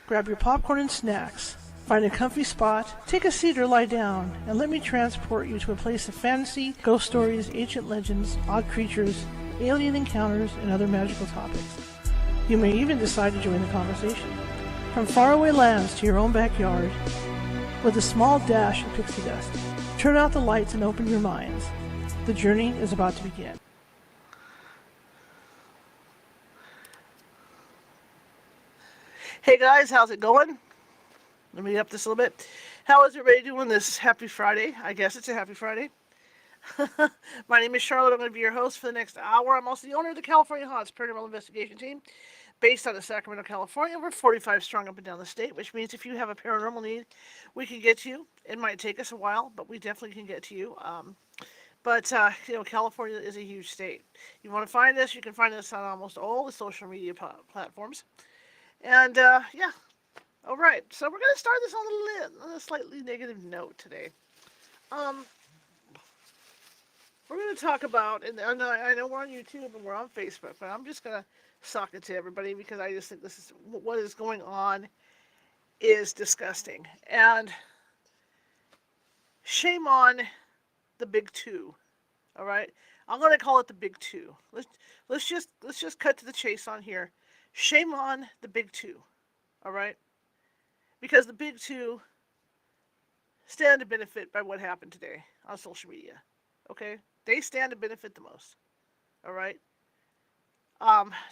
Grab your popcorn and snacks. Find a comfy spot, take a seat or lie down, and let me transport you to a place of fantasy, ghost stories, ancient legends, odd creatures, alien encounters, and other magical topics. You may even decide to join the conversation. From faraway lands to your own backyard, with a small dash of pixie dust. Turn out the lights and open your minds. The journey is about to begin. Hey guys, how's it going? Let me up this a little bit. How is everybody doing this happy Friday? I guess it's a happy Friday. My name is Charlotte. I'm going to be your host for the next hour. I'm also the owner of the California Haunts Paranormal Investigation Team, based out of Sacramento, California. We're 45 strong up and down the state, which means if you have a paranormal need, we can get to you. It might take us a while, but we definitely can get to you. California is a huge state. You want to find us, you can find us on almost all the social media platforms. And, all right. So we're going to start this on a slightly negative note today. We're going to talk about, and I know we're on YouTube and we're on Facebook, but I'm just going to sock it to everybody because I just think this is what is going on is disgusting. And shame on the big two. All right? I'm going to call it the big two. Let's just cut to the chase on here. Shame on the big two. All right? Because the big two stand to benefit by what happened today on social media. Okay? They stand to benefit the most. All right?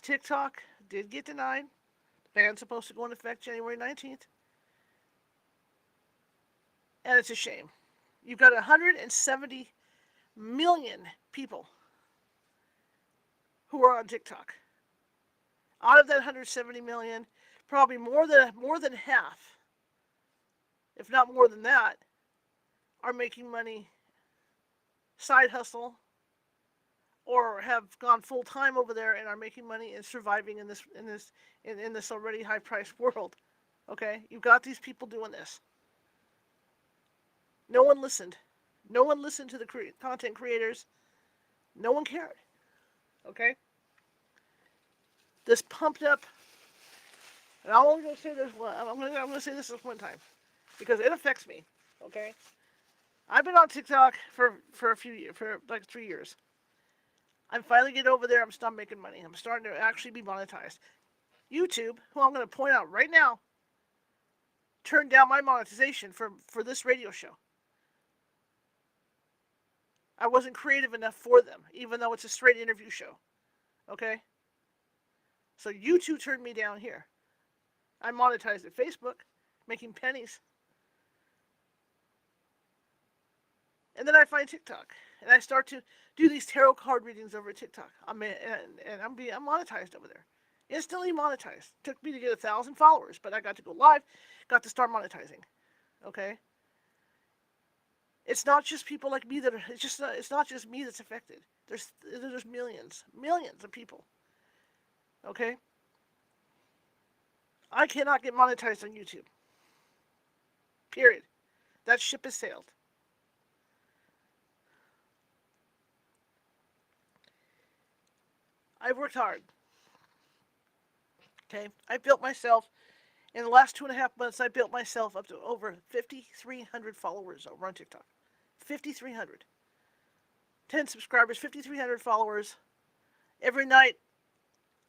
TikTok did get denied. The ban's supposed to go into effect January 19th. And it's a shame. You've got 170 million people who are on TikTok. Out of that 170 million, probably more than half, if not more than that, are making money, side hustle, or have gone full time over there and are making money and surviving in this already high priced world. Okay, you've got these people doing this. No one listened. No one listened to the content creators. No one cared. Okay. This pumped up, and I'm only going to say this one. I'm going to say this one time because it affects me. Okay. I've been on TikTok for a few years, for like 3 years. I'm finally getting over there. I'm starting making money. I'm starting to actually be monetized. YouTube, who I'm going to point out right now, turned down my monetization for this radio show. I wasn't creative enough for them, even though it's a straight interview show. Okay? So YouTube turned me down here. I monetized at Facebook, making pennies. And then I find TikTok, and I start to do these tarot card readings over TikTok. I'm monetized over there. Instantly monetized. Took me to get 1,000 followers, but I got to go live, got to start monetizing. Okay? It's not just people like me it's not just me that's affected. There's millions of people. Okay? I cannot get monetized on YouTube. Period. That ship has sailed. I've worked hard. Okay? I built myself, in the last 2.5 months, I built myself up to over 5,300 followers over on TikTok. 5,300. 10 subscribers, 5,300 followers. Every night,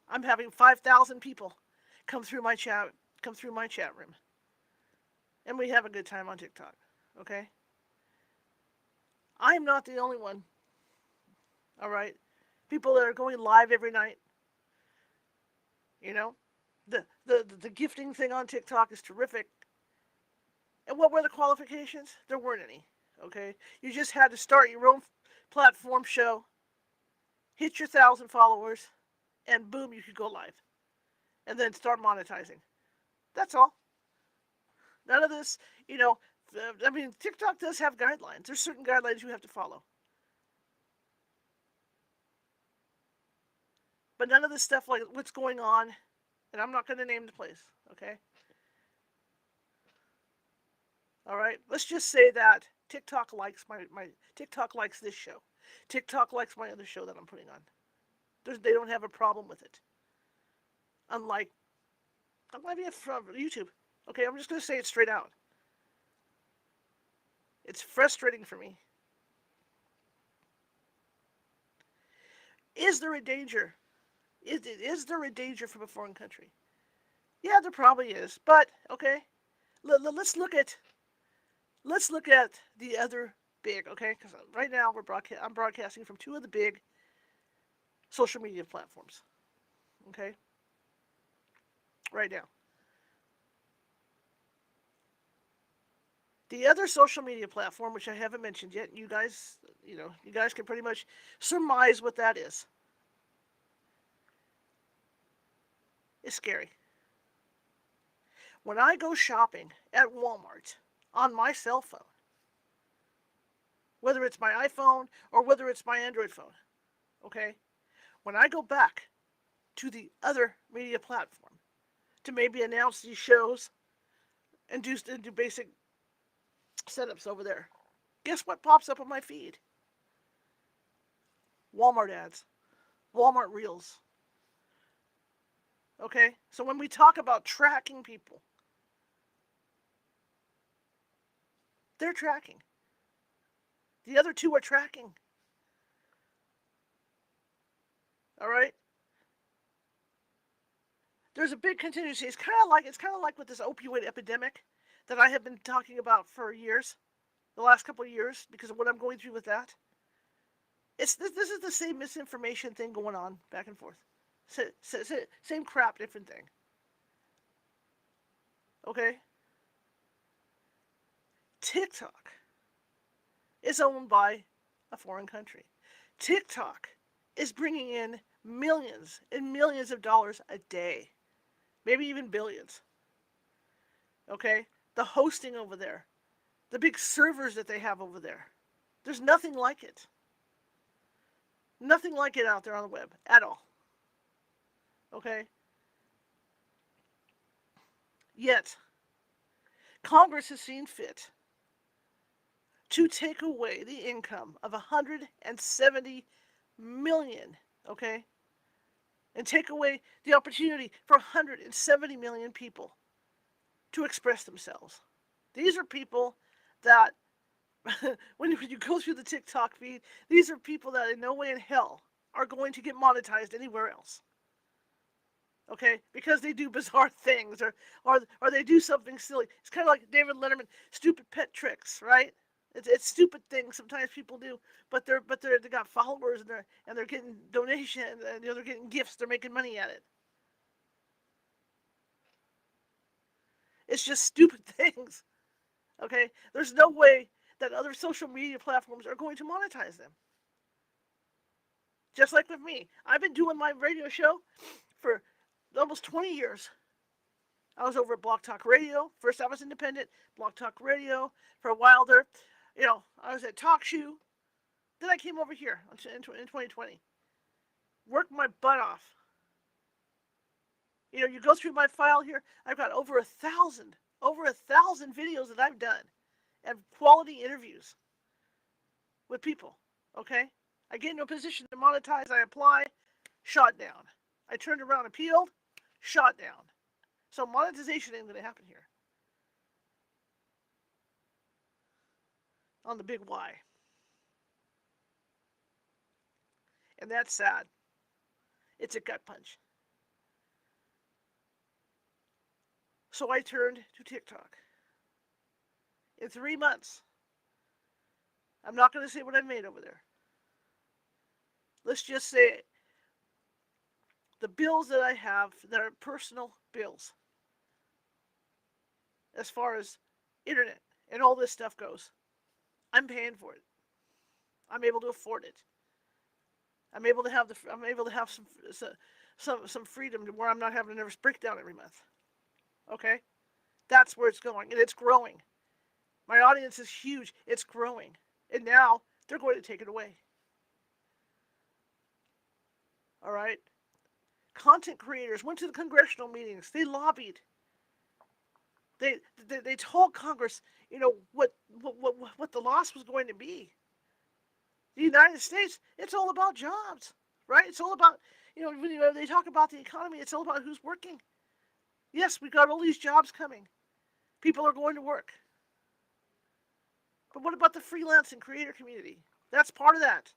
I'm having 5,000 people come through my chat room. And we have a good time on TikTok. Okay? I'm not the only one. All right? People that are going live every night. You know? The gifting thing on TikTok is terrific. And what were the qualifications? There weren't any. Okay? You just had to start your own platform show, hit your 1,000 followers, and boom, you could go live. And then start monetizing. That's all. None of this, TikTok does have guidelines. There's certain guidelines you have to follow. But none of this stuff like what's going on, and I'm not going to name the place, okay? All right? Let's just say that TikTok likes TikTok likes this show. TikTok likes my other show that I'm putting on. They don't have a problem with it. Unlike from YouTube. Okay, I'm just going to say it straight out. It's frustrating for me. Is there a danger? Is there a danger from a foreign country? Yeah, there probably is. But okay, let's look at the other big. Okay, because right now I'm broadcasting from two of the big social media platforms. Okay, right now. The other social media platform, which I haven't mentioned yet, you guys can pretty much surmise what that is. It's scary. When I go shopping at Walmart on my cell phone, whether it's my iPhone or whether it's my Android phone, okay? When I go back to the other media platform to maybe announce these shows and do basic setups over there, guess what pops up on my feed? Walmart ads, Walmart reels. Okay? So when we talk about tracking people, they're tracking. The other two are tracking. All right? There's a big contingency. It's kind of like with this opioid epidemic that I have been talking about for years, the last couple of years, because of what I'm going through with that. This is the same misinformation thing going on back and forth. Same crap, different thing. Okay? TikTok is owned by a foreign country. TikTok is bringing in millions and millions of dollars a day, maybe even billions. Okay? The hosting over there, the big servers that they have over there, there's nothing like it. Nothing like it out there on the web at all. Okay? Yet, Congress has seen fit to take away the income of 170 million, okay? And take away the opportunity for 170 million people to express themselves. These are people that, when you go through the TikTok feed, these are people that in no way in hell are going to get monetized anywhere else. Okay, because they do bizarre things or they do something silly. It's kind of like David Letterman, stupid pet tricks, right? It's stupid things sometimes people do, but they got followers and they're getting donations and they're getting gifts. They're making money at it. It's just stupid things. Okay, there's no way that other social media platforms are going to monetize them. Just like with me, I've been doing my radio show for almost 20 years. I was over at Blog Talk Radio. First, I was independent. Blog Talk Radio for a while there. I was at Talk Shoe. Then I came over here in 2020. Worked my butt off. You go through my file here. I've got over 1,000 videos that I've done, and quality interviews with people. Okay, I get into a position to monetize. I apply, shot down. I turned around, appealed, shot down. So monetization ain't going to happen here. On the big Y. And that's sad. It's a gut punch. So I turned to TikTok. In 3 months, I'm not going to say what I've made over there. Let's just say the bills that I have that are personal bills, as far as internet and all this stuff goes, I'm paying for it. I'm able to afford it. I'm able to have some freedom to where I'm not having a nervous breakdown every month. Okay? That's where it's going, and it's growing. My audience is huge. It's growing. And now they're going to take it away. All right? Content creators went to the congressional meetings. They lobbied. They told Congress, what the loss was going to be. The United States, it's all about jobs, right? It's all about, when they talk about the economy, it's all about who's working. Yes, we've got all these jobs coming. People are going to work. But what about the freelance and creator community? That's part of that.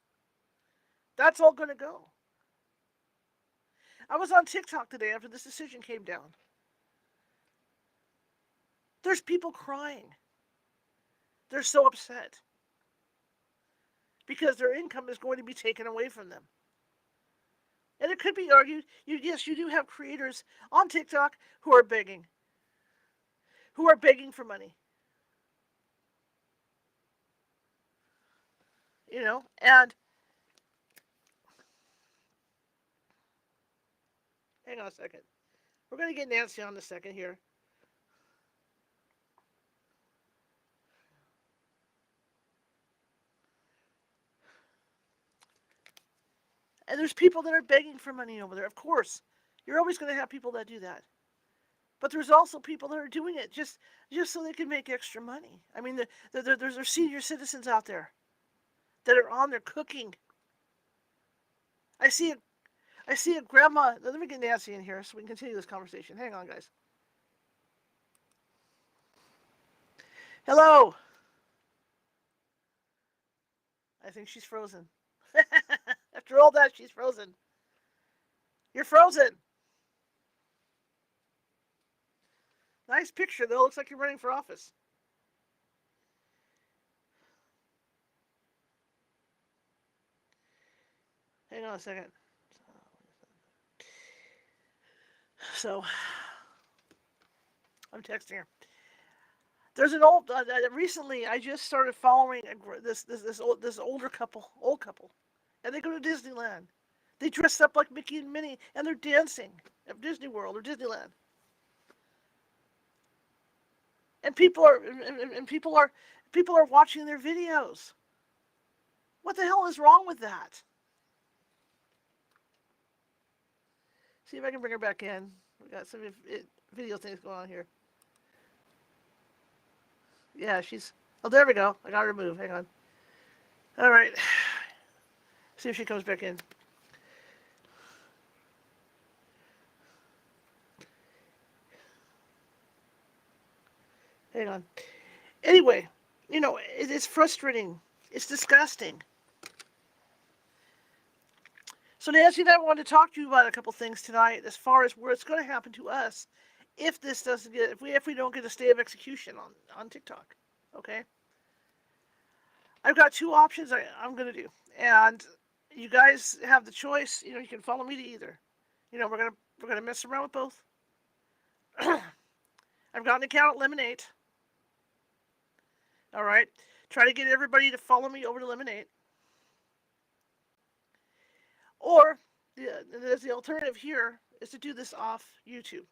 That's all going to go. I was on TikTok today after this decision came down. There's people crying. They're so upset because their income is going to be taken away from them. And it could be argued, yes, you do have creators on TikTok who are begging for money. And hang on a second. We're going to get Nancy on in a second here. And there's people that are begging for money over there. Of course, you're always going to have people that do that. But there's also people that are doing it just so they can make extra money. I mean, there's senior citizens out there that are on there cooking. I see a grandma. Let me get Nancy in here so we can continue this conversation. Hang on, guys. Hello. I think she's frozen. After all that, she's frozen. You're frozen. Nice picture, though. Looks like you're running for office. Hang on a second. So, I'm texting her. There's an old. Recently, I just started following this older couple, and they go to Disneyland. They dress up like Mickey and Minnie, and they're dancing at Disney World or Disneyland. And people are watching their videos. What the hell is wrong with that? See if I can bring her back in. We got some video things going on here. Yeah, she's... Oh, there we go. I got her to move. Hang on. All right. See if she comes back in. Hang on. Anyway, it's frustrating. It's disgusting. So Nancy and I wanted to talk to you about a couple things tonight as far as where it's going to happen to us if this doesn't get, if we don't get a stay of execution on TikTok. Okay? I've got two options I'm going to do. And you guys have the choice. You can follow me to either. We're going to mess around with both. I've got an account at Lemonade. All right. Try to get everybody to follow me over to Lemonade. Or the alternative here is to do this off YouTube.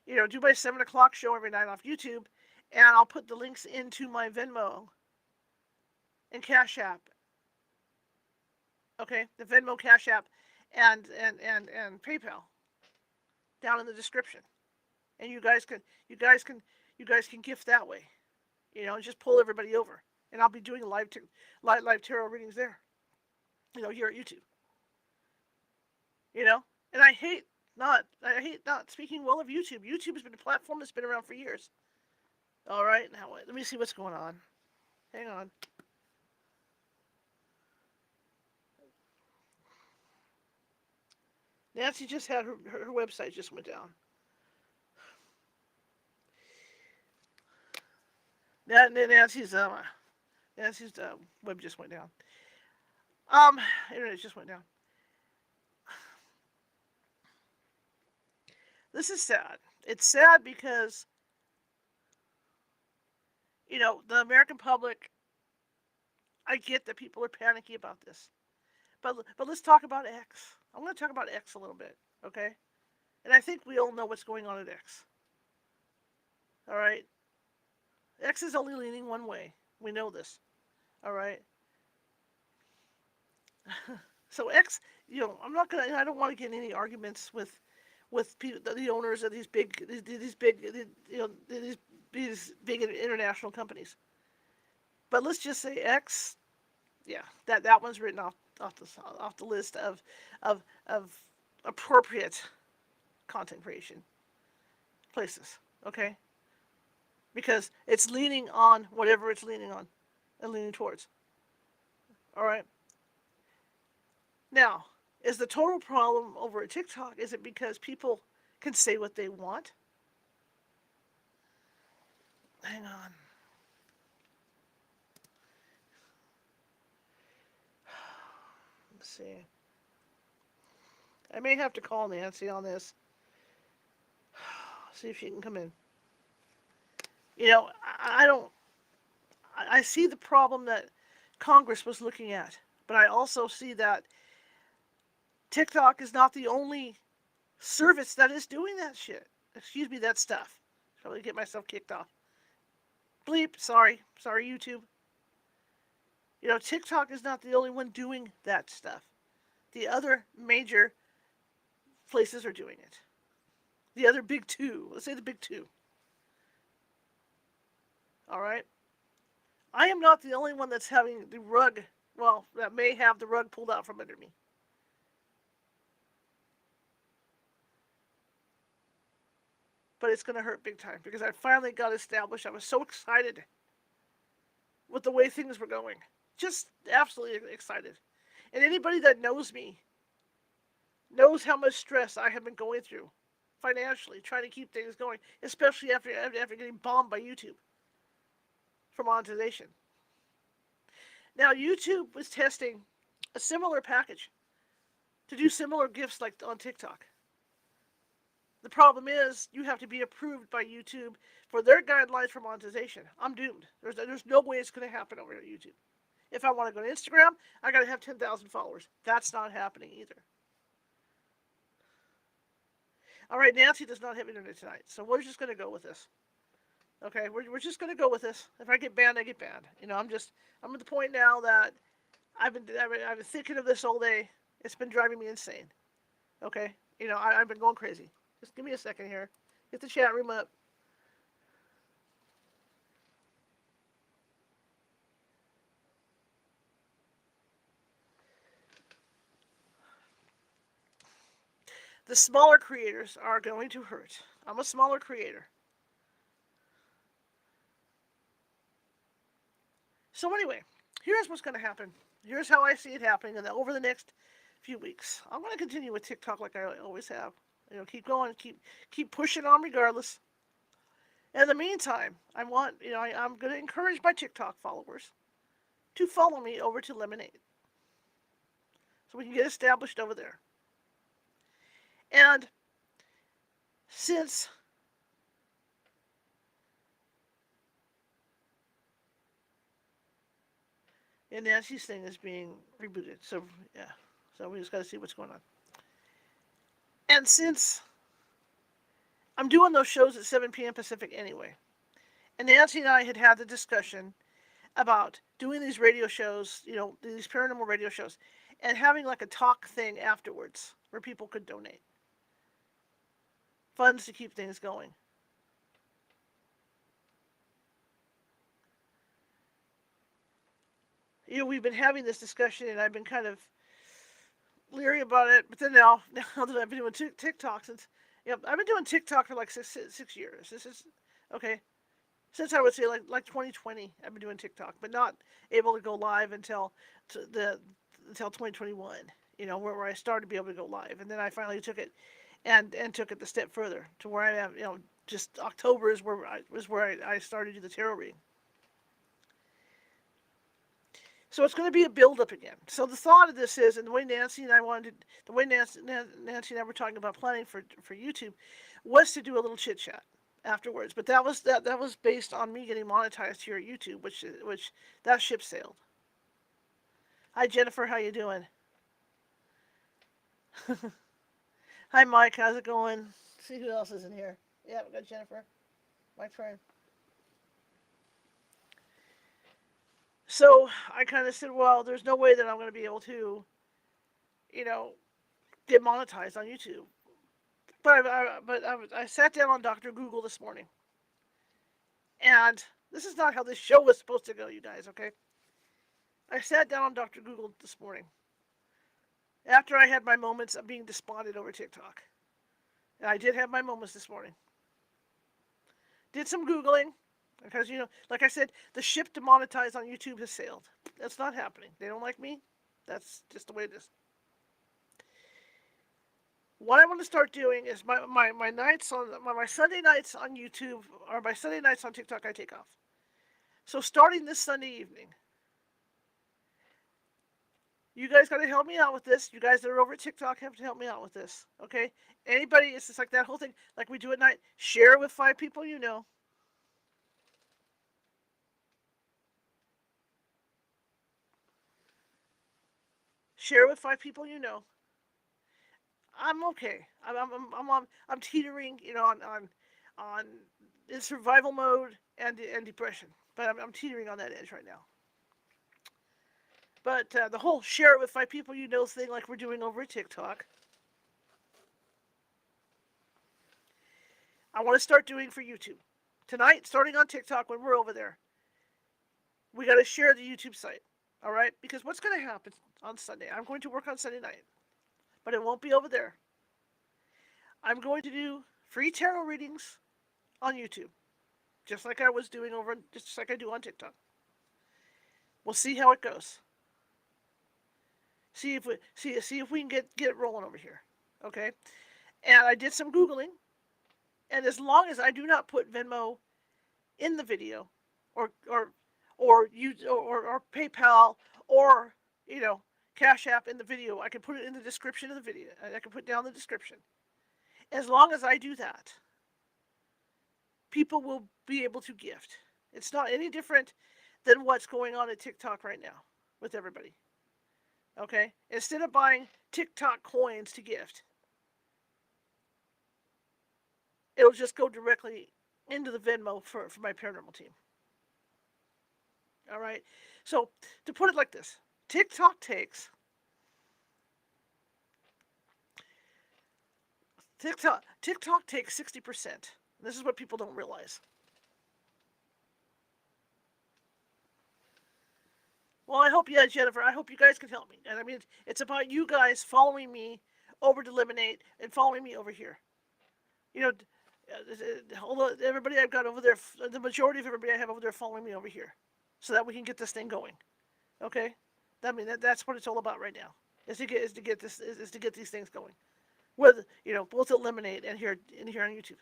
Do my 7 o'clock show every night off YouTube, and I'll put the links into my Venmo and Cash App. Okay, the Venmo, Cash App, and PayPal down in the description, and you guys can gift that way. And just pull everybody over, and I'll be doing live tarot readings there. Here at YouTube. And I hate not speaking well of YouTube. YouTube has been a platform that's been around for years. All right, now let me see what's going on. Hang on. Nancy just had her website just went down. Nancy's web just went down. Internet just went down. This is sad. It's sad because, the American public, I get that people are panicky about this. But let's talk about X. I'm going to talk about X a little bit, okay? And I think we all know what's going on at X. All right? X is only leaning one way. We know this. All right? So X, I don't want to get in any arguments with people, the owners of these big international companies. But let's just say X, yeah, that one's written off the list of appropriate content creation places. Okay, because it's leaning on whatever it's leaning on and leaning towards. All right. Now, is the total problem over at TikTok? Is it because people can say what they want? Hang on. Let's see. I may have to call Nancy on this. See if she can come in. I don't. I see the problem that Congress was looking at, but I also see that TikTok is not the only service that is doing that shit. Excuse me, that stuff. Probably get myself kicked off. Bleep. Sorry, YouTube. TikTok is not the only one doing that stuff. The other major places are doing it. The other big two. Let's say the big two. All right. I am not the only one that's having the rug, well, that may have the rug pulled out from under me. But it's going to hurt big time because I finally got established. I was so excited with the way things were going. Just absolutely excited. And anybody that knows me knows how much stress I have been going through financially, trying to keep things going, especially after getting bombed by YouTube for monetization. Now, YouTube was testing a similar package to do similar gifts like on TikTok. The problem is you have to be approved by YouTube for their guidelines for monetization. I'm doomed. There's no way it's going to happen over at YouTube. If I want to go to Instagram, I got to have 10,000 followers. That's not happening either. All right, Nancy does not have internet tonight, so we're just going to go with this. Okay, we're just going to go with this. If I get banned, I get banned. I'm at the point now that I've been thinking of this all day. It's been driving me insane. Okay, I've been going crazy. Just give me a second here. Get the chat room up. The smaller creators are going to hurt. I'm a smaller creator. So anyway, here's what's going to happen. Here's how I see it happening over the next few weeks. I'm going to continue with TikTok like I always have. Keep going, keep pushing on regardless. In the meantime, I'm going to encourage my TikTok followers to follow me over to Lemonade, so we can get established over there. And since Nancy's thing is being rebooted, so yeah, so we just got to see what's going on. And since I'm doing those shows at 7 p.m. Pacific anyway, and Nancy and I had the discussion about doing these radio shows, these paranormal radio shows, and having like a talk thing afterwards where people could donate funds to keep things going. We've been having this discussion, and I've been kind of leery about it. But then now that I've been doing TikTok since, I've been doing TikTok for like six years. This is okay. Since I would say like 2020, I've been doing TikTok, but not able to go live until 2021. Where I started to be able to go live, and then I finally took it and took it the step further to where I am. Just October is where I started to do the tarot reading. So it's going to be a build-up again. So the thought of this is, and the way Nancy and I Nancy and I were talking about planning for YouTube, was to do a little chit-chat afterwards. But that was based on me getting monetized here at YouTube, which that ship sailed. Hi Jennifer, how you doing? Hi Mike, how's it going? Let's see who else is in here. Yeah, we got Jennifer, my friend. So I kind of said, well, there's no way that I'm going to be able to, get monetized on YouTube. But I sat down on Dr. Google this morning. And this is not how this show was supposed to go, you guys, okay? I sat down on Dr. Google this morning after I had my moments of being despondent over TikTok. And I did have my moments this morning. Did some Googling. Because, like I said, the ship to monetize on YouTube has sailed. That's not happening. They don't like me. That's just the way it is. What I want to start doing is my nights on my Sunday nights on YouTube or my Sunday nights on TikTok I take off. So starting this Sunday evening, you guys got to help me out with this. You guys that are over at TikTok have to help me out with this. Okay? Anybody, it's just like that whole thing, like we do at night. Share it with 5 people you know. Share it with 5 people you know. I'm okay. I'm teetering, on in survival mode and depression. But I'm teetering on that edge right now. But the whole share it with 5 people you know thing, like we're doing over at TikTok, I want to start doing for YouTube. Tonight, starting on TikTok when we're over there, we got to share the YouTube site. All right? Because what's going to happen on Sunday? I'm going to work on Sunday night, but it won't be over there. I'm going to do free tarot readings on YouTube, just like I was doing just like I do on TikTok. We'll see how it goes. See if we can get it rolling over here. Okay? And I did some Googling, and as long as I do not put Venmo in the video, or PayPal, or Cash App in the video, I can put it in the description of the video. I can put down the description. As long as I do that, people will be able to gift. It's not any different than what's going on at TikTok right now with everybody. Okay? Instead of buying TikTok coins to gift, it'll just go directly into the Venmo for my paranormal team. All right? So, to put it like this, TikTok takes 60%. This is what people don't realize. Well, I hope, Jennifer, I hope you guys can help me. And I mean, it's about you guys following me over to Eliminate and following me over here. Although everybody I've got over there, the majority of everybody I have over there following me over here, so that we can get this thing going. Okay? That's what it's all about right now. Is to get these things going. With both Eliminate and here on YouTube.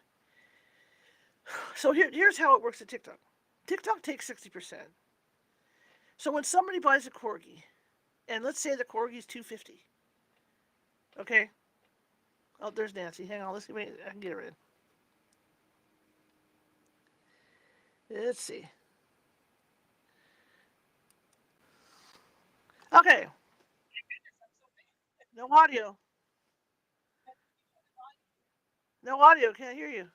So here's how it works at TikTok. TikTok takes 60%. So when somebody buys a corgi, and let's say the corgi's $250. Okay? Oh, there's Nancy. Hang on, let's see. Wait, I can get her in. Let's see. Okay. No audio. No audio. Can't hear you.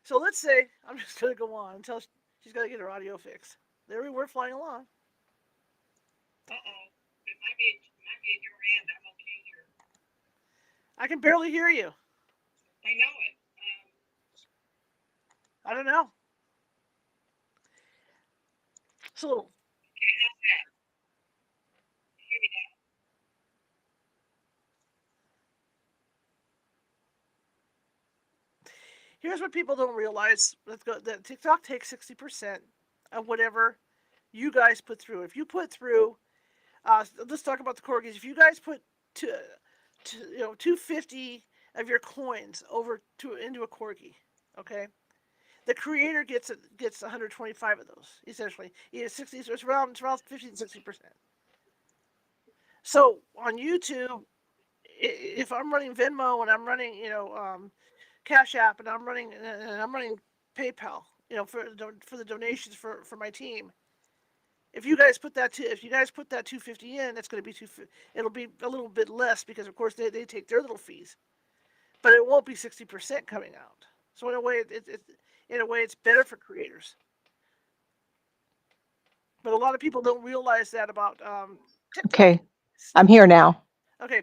So let's say I'm just gonna go on until she's got to get her audio fixed. There we were flying along. Uh-oh. It might be at your end. I'm okay here. I can barely hear you. I know it. I don't know. So Okay, how's that? You hear me now? here's what people don't realize. That TikTok takes 60% of whatever you guys put through. If you put through, let's talk about the corgis. If you guys put 250 of your coins over into a corgi, okay, the creator gets 125 of those essentially. It's 60. So it's around 50 and 60%. So on YouTube, if I'm running Venmo and I'm running Cash App and I'm running PayPal, for the donations for my team. If you guys put that 250 in, it's going to be it'll be a little bit less because of course they take their little fees, but it won't be 60% coming out. So in a way, it's better for creators. But a lot of people don't realize that about TikTok. Okay, I'm here now. Okay,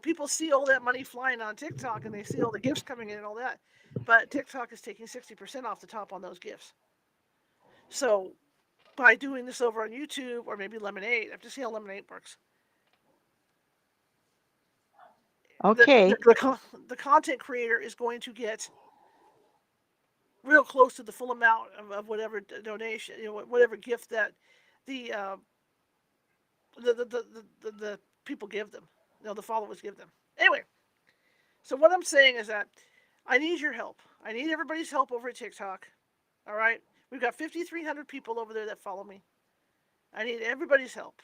people see all that money flying on TikTok and they see all the gifts coming in and all that, but TikTok is taking 60% off the top on those gifts. So by doing this over on YouTube or maybe Lemonade, I have to see how Lemonade works. Okay. The content creator is going to get real close to the full amount of whatever donation, whatever gift that the uh, the people give them, the followers give them. Anyway, so what I'm saying is that I need your help. I need everybody's help over at TikTok. All right, we've got 5,300 people over there that follow me. I need everybody's help.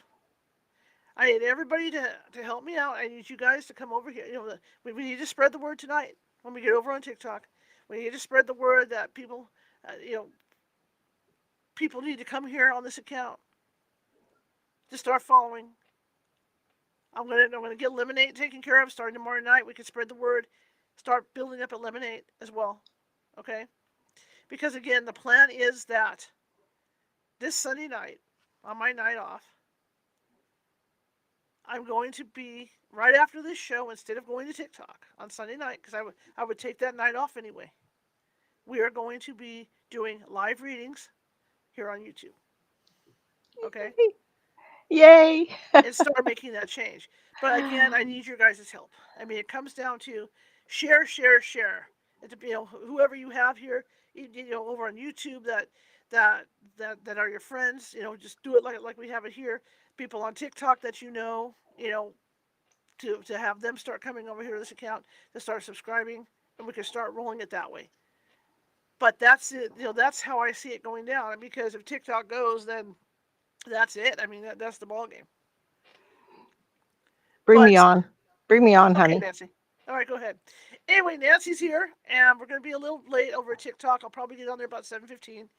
I need everybody to help me out. I need you guys to come over here. We need to spread the word tonight when we get over on TikTok. We need to spread the word that uh, you know, people need to come here on this account to start following. I'm gonna get Lemonade taken care of starting tomorrow night. We can spread the word, start building up at Lemonade as well. Okay, because again, the plan is that this Sunday night, on my night off, I'm going to be right after this show. Instead of going to TikTok on Sunday night, because I would take that night off anyway. We are going to be doing live readings here on YouTube. Okay, Yay. and start making that change. But again, I need your guys' help. I mean, it comes down to share, share, share. And to, whoever you have here, over on YouTube that that are your friends, just do it like we have it here. People on TikTok that to have them start coming over here to this account to start subscribing, and we can start rolling it that way. But that's it. That's how I see it going down. Because if TikTok goes, then that's it. I mean, that's the ball game. Bring me But on. Bring me on, okay, honey. Nancy. All right, go ahead. Anyway, Nancy's here, and we're going to be a little late over TikTok. I'll probably get on there about 7:15.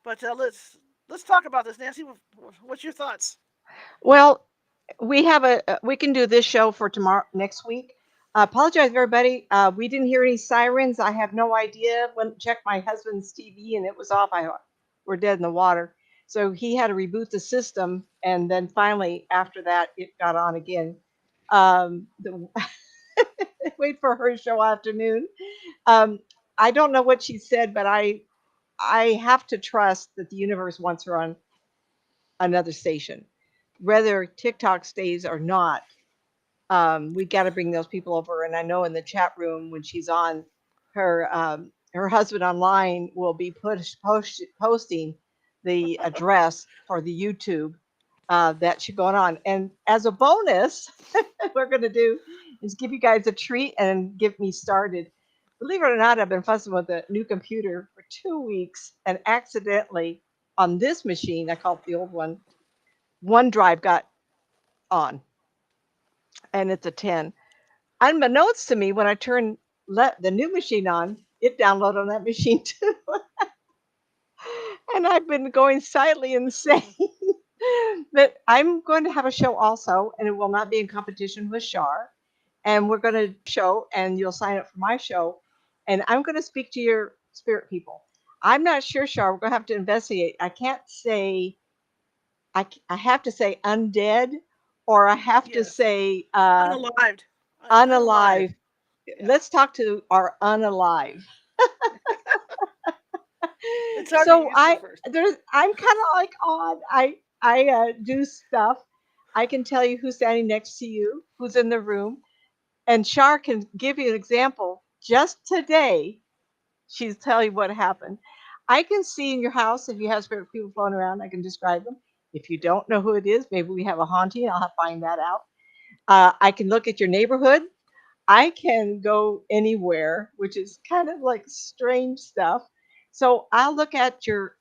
But let's talk about this, Nancy. What's your thoughts? Well, we can do this show for tomorrow next week. Apologize, everybody. We didn't hear any sirens. I have no idea. When checked my husband's TV and it was off. I thought we're dead in the water. So he had to reboot the system, and then finally after that it got on again. The, wait for her show afternoon. Um, I don't know what she said, but I have to trust that the universe wants her on another station, whether TikTok stays or not. We got to bring those people over. And I know in the chat room when she's on, her husband online will be posting the address for the YouTube that should go on. And as a bonus, we're going to do is give you guys a treat and get me started. Believe it or not, I've been fussing with a new computer for 2 weeks and accidentally on this machine, I call it the old one, OneDrive got on and it's a 10. Unbeknownst to me, when I turned the new machine on, it downloaded on that machine too. And I've been going silently insane. But I'm going to have a show also, and it will not be in competition with Shar. And we're going to do a show, and you'll sign up for my show. And I'm going to speak to your spirit people. I'm not sure, Shar. We're going to have to investigate. I can't say, I have to say undead, or I have to Yes, say unalived, unalive. unalive. Yeah, Let's talk to our unalive. it's hard to get So used to first. I'm kind of like odd. I do stuff. I can tell you who's standing next to you, who's in the room, and Shar can give you an example. Just today, she's tell you what happened. I can see in your house if you have spirit people floating around. I can describe them. If you don't know who it is, maybe we have a haunting. I'll have to find that out. I can look at your neighborhood. I can go anywhere, which is kind of like strange stuff. So I'll look at your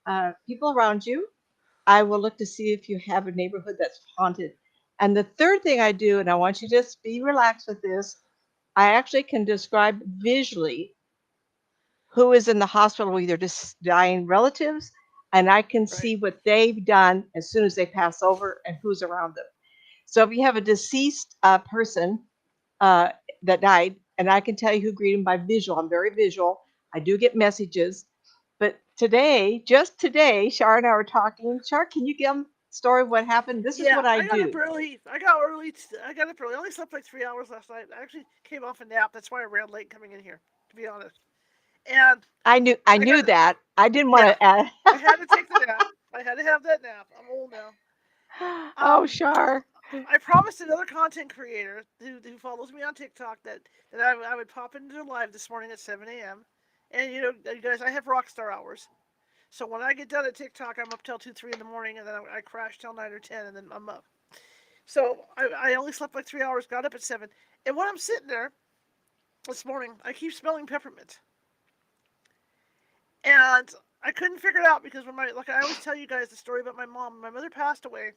people around you. I will look to see if you have a neighborhood that's haunted. And the third thing I do, and I want you to just be relaxed with this, I actually can describe visually who is in the hospital with either just dying relatives, and I can Right. see what they've done as soon as they pass over and who's around them. So if you have a deceased person, uh, that died, and I can tell you who greeted him by visual. I'm very visual. I do get messages, but today, just today, Shar and I were talking. Shar, can you give them a story of what happened? This is Yeah, what I I got up do. early. I got early. I got up early. I only slept like 3 hours last night. I actually came off a nap. That's why I ran late coming in here, to be honest. And I I got, knew that. I didn't want yeah, to add. I had to take the nap. I had to have that nap. I'm old now. Oh, Um, Shar. I promised another content creator who follows me on TikTok that I would pop into their live this morning at 7 a.m. And you guys, I have rock star hours. So when I get done at TikTok, I'm up till 2, 3 in the morning, and then I crash till 9 or 10, and then I'm up. So I only slept like 3 hours, got up at 7, and when I'm sitting there this morning, I keep smelling peppermint, and I couldn't figure it out because like I always tell you guys the story about my mom. When my mother passed away,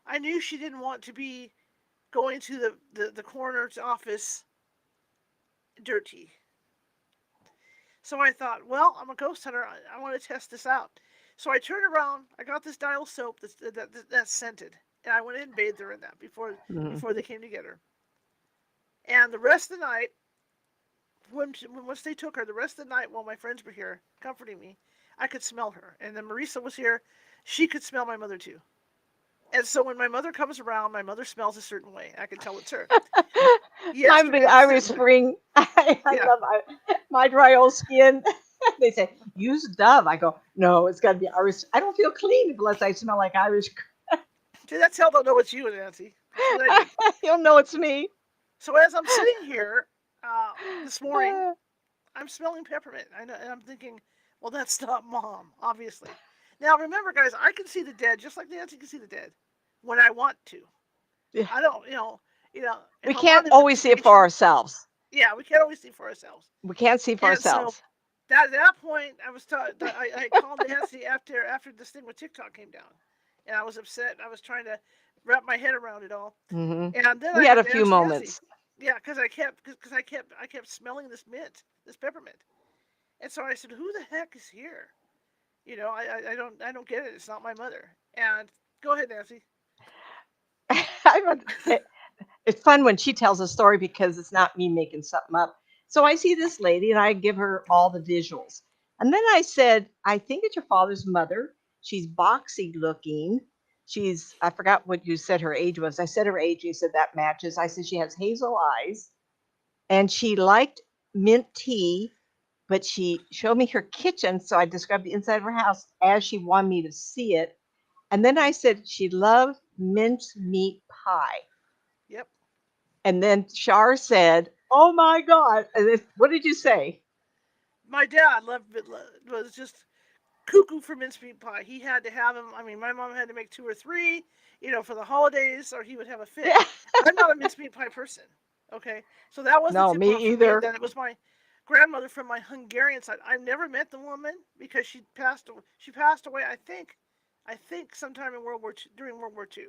I knew she didn't want to be going to the coroner's office dirty. So I thought, well, I'm a ghost hunter. I want to test this out. So I turned around. I got this dial soap that's scented, and I went in and bathed her in that Mhm. before they came to get her. And the rest of the night, once they took her, the rest of the night while my friends were here comforting me, I could smell her. And then Marisa was here; she could smell my mother too. And so when my mother comes around, my mother smells a certain way. I can tell it's her. Mine would be Yesterday, I'm Irish sitting there. Spring. I Yeah. love my dry old skin. They say use Dove. I go no, it's got to be Irish. I don't feel clean unless I smell like Irish. See, that's how they'll know it's you, Nancy. That's what I did. You'll know it's me. So as I'm sitting here this morning, I'm smelling peppermint. I know, and I'm thinking, well, that's not mom, obviously. Now remember, guys, I can see the dead just like Nancy can see the dead when I want to. Yeah. I don't, We if I'm can't on always see it for investigation, ourselves. yeah, we can't always see for ourselves. We can't see for And so ourselves. at that point, I called Nancy after this thing with TikTok came down, and I was upset. I was trying to wrap my head around it all, Hmm. and then We I had had a to few ask Nancy. moments. Yeah, because I kept smelling this mint, this peppermint, and so I said, "Who the heck is here?" I don't get it. It's not my mother. And go ahead, Nancy. I it's fun when she tells a story because it's not me making something up. So I see this lady and I give her all the visuals. And then I said, I think it's your father's mother. She's boxy looking. I forgot what you said her age was. I said her age. You said that matches. I said she has hazel eyes and she liked mint tea, but she showed me her kitchen. So I described the inside of her house as she wanted me to see it. And then I said she loved mince meat pie. Yep. And then Shar said, "Oh my God!" What did you say? My dad was just cuckoo for mincemeat pie. He had to have them. I mean, my mom had to make two or three, for the holidays, or he would have a fit. I'm not a mincemeat pie person. Okay, so that was the No, tip me off for me. And either. then it was my grandmother from my Hungarian side. I've never met the woman because she passed. She passed away. I think sometime in World War II, during World War II,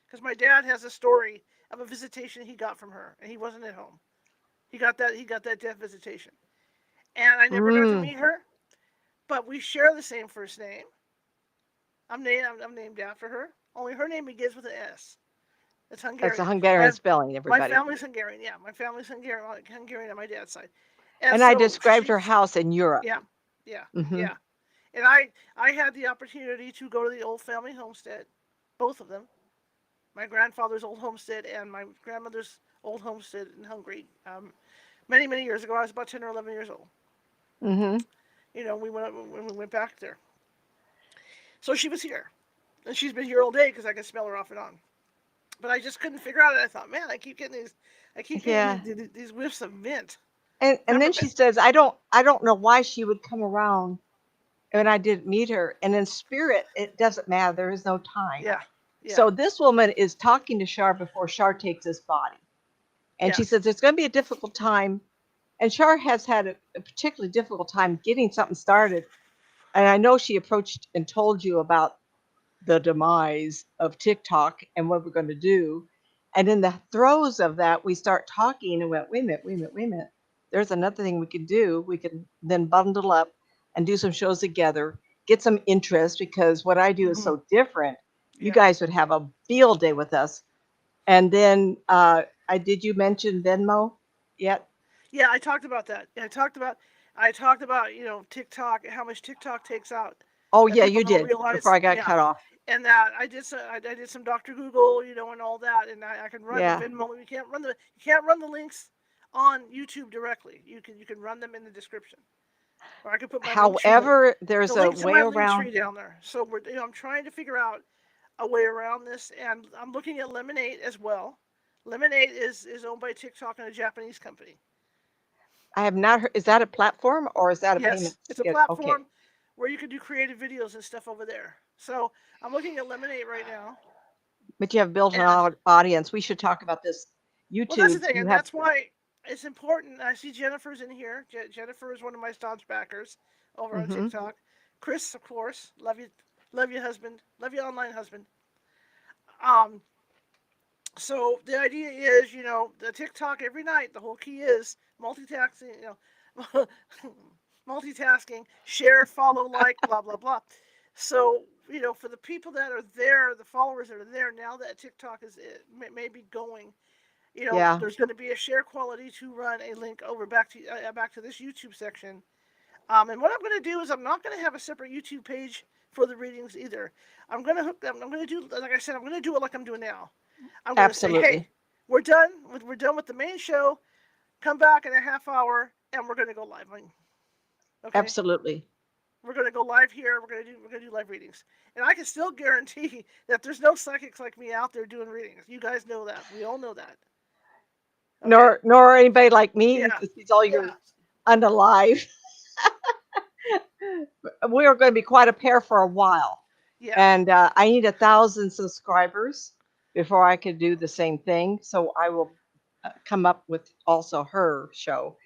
because my dad has a story of a visitation he got from her, and he wasn't at home. He got that death visitation, and I never got to Mm, meet her. But we share the same first name. I'm named after her. Only her name begins with an S. It's that's a Hungarian. Hungarian My spelling, my everybody. family's Hungarian. Yeah, my family's Hungarian on my dad's side. And And I so described her she's house in Europe. yeah, yeah, Hmm. yeah. And I had the opportunity to go to the old family homestead, both of them. My grandfather's old homestead and my grandmother's old homestead in Hungary. Many years ago, I was about 10 or 11 years old. Hmm. We went back there. So she was here, and she's been here all day because I can smell her off and on. But I just couldn't figure out it. I thought, man, I keep getting Yeah. these whiffs of mint, And then she peppermint. says, I don't know why she would come around when I didn't meet her. And in spirit, it doesn't matter. There is no time. Yeah, yeah, So this woman is talking to Shar before Shar takes his body. And she yes. says it's going to be a difficult time. And Shar has had a particularly difficult time getting something started. And I know she approached and told you about the demise of TikTok and what we're going to do. And in the throes of that, we start talking and went, wait a minute, wait a minute, wait a minute. There's another thing we can do. We can then bundle up and do some shows together, get some interest because what I do is Hmm. so different. You Yeah, guys would have a field day with us. And then I did you mention Venmo yet? yeah. I talked about that. I talked about TikTok, how much TikTok takes out Oh that yeah, people you don't did before realize. I got Yeah, cut off. and that I did some Dr. Google, and all that, and I can run the Yeah. Venmo. You can't run the links on YouTube directly. You can run them in the description, or I can put my link tree. However, The there's a link's in way my link around. tree down there. So I'm trying to figure out a way around this, and I'm looking at Lemonade as well. Lemonade is owned by TikTok and a Japanese company. I have not heard. Is that a platform or is that a payment Yes, it's a schedule? Okay. platform where you can do creative videos and stuff over there. So I'm looking at Lemonade right now, But you have built an and audience. We should talk about this. well, that's the YouTube, thing, you and have. that's why it's important. I see Jennifer's in here. Jennifer is one of my staunch backers over on Hmm. TikTok. Chris, of course, love you, husband, love you, online husband. Um, so the idea is, the TikTok every night. The whole key is multitasking. Multitasking, share, follow, like, blah blah blah. So for the people that are there, the followers that are there now that TikTok is may be going, Yeah. there's going to be a share quality to run a link over back to this YouTube section. And what I'm going to do is I'm not going to have a separate YouTube page for the readings either. I'm going to hook them. I'm going to do, like I said, I'm going to do it like I'm doing now. I'm going to say, Absolutely. hey, we're done. We're done with the main show. Come back in a half hour, and we're going to go live. Okay, Absolutely. we're going to go live here. We're going to do live readings, and I can still guarantee that there's no psychics like me out there doing readings. You guys know that. We all know that. Okay. Nor anybody like me Yeah. that sees all Yeah. your unalive. We are going to be quite a pair for a while. Yeah. And I need 1,000 subscribers before I could do the same thing. So I will come up with also her show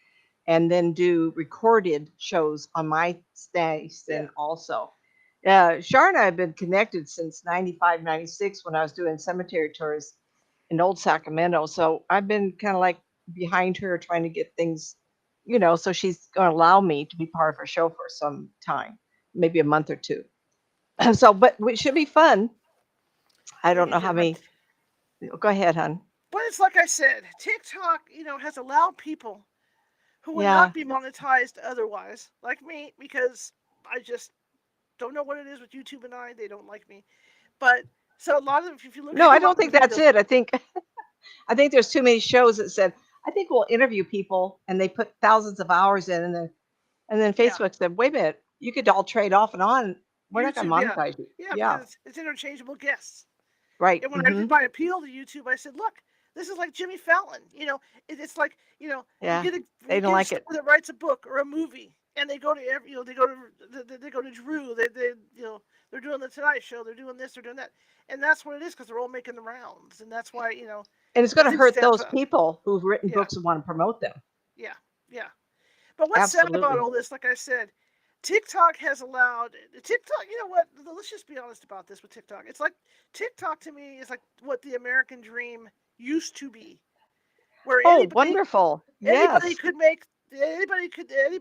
and then do recorded shows on my Yeah. station also. Shar and I have been connected since 95, 96 when I was doing cemetery tours in old Sacramento. So I've been kind of like behind her trying to get things, so she's going to allow me to be part of her show for some time, maybe a month or two. So, but it should be fun. I You don't need know to. how many. Go ahead, hon. But it's like I said, TikTok, has allowed people who would Yeah. not be monetized otherwise, like me, because I just don't know what it is with YouTube and they don't like me. But so a lot of, if you look No, at a I lot don't of think the that's videos, it. I think there's too many shows that said, I think we'll interview people and they put thousands of hours in and then yeah, Facebook said, wait a minute, you could all trade off and on. We're not gonna YouTube, yeah, monetize you. yeah, Yeah. because it's interchangeable guests. Right. And when I Hmm. did my appeal to YouTube, I said, look, this is like Jimmy Fallon. It's like you Yeah. get a They you don't get a like it. store that writes a book or a movie, and they go to they go to Drew. They're doing the Tonight Show. They're doing this. They're doing that, and that's what it is because they're all making the rounds, and that's why And it's the gonna thing hurt stands those out. people who've written Yeah, books and want to promote them. yeah, yeah. But what's sad about Absolutely. all this, like I said, TikTok has allowed TikTok. You know what? Let's just be honest about this with TikTok. It's like TikTok to me is like what the American dream used to be, where Oh, wonderful. anybody Yes. could make anybody could get.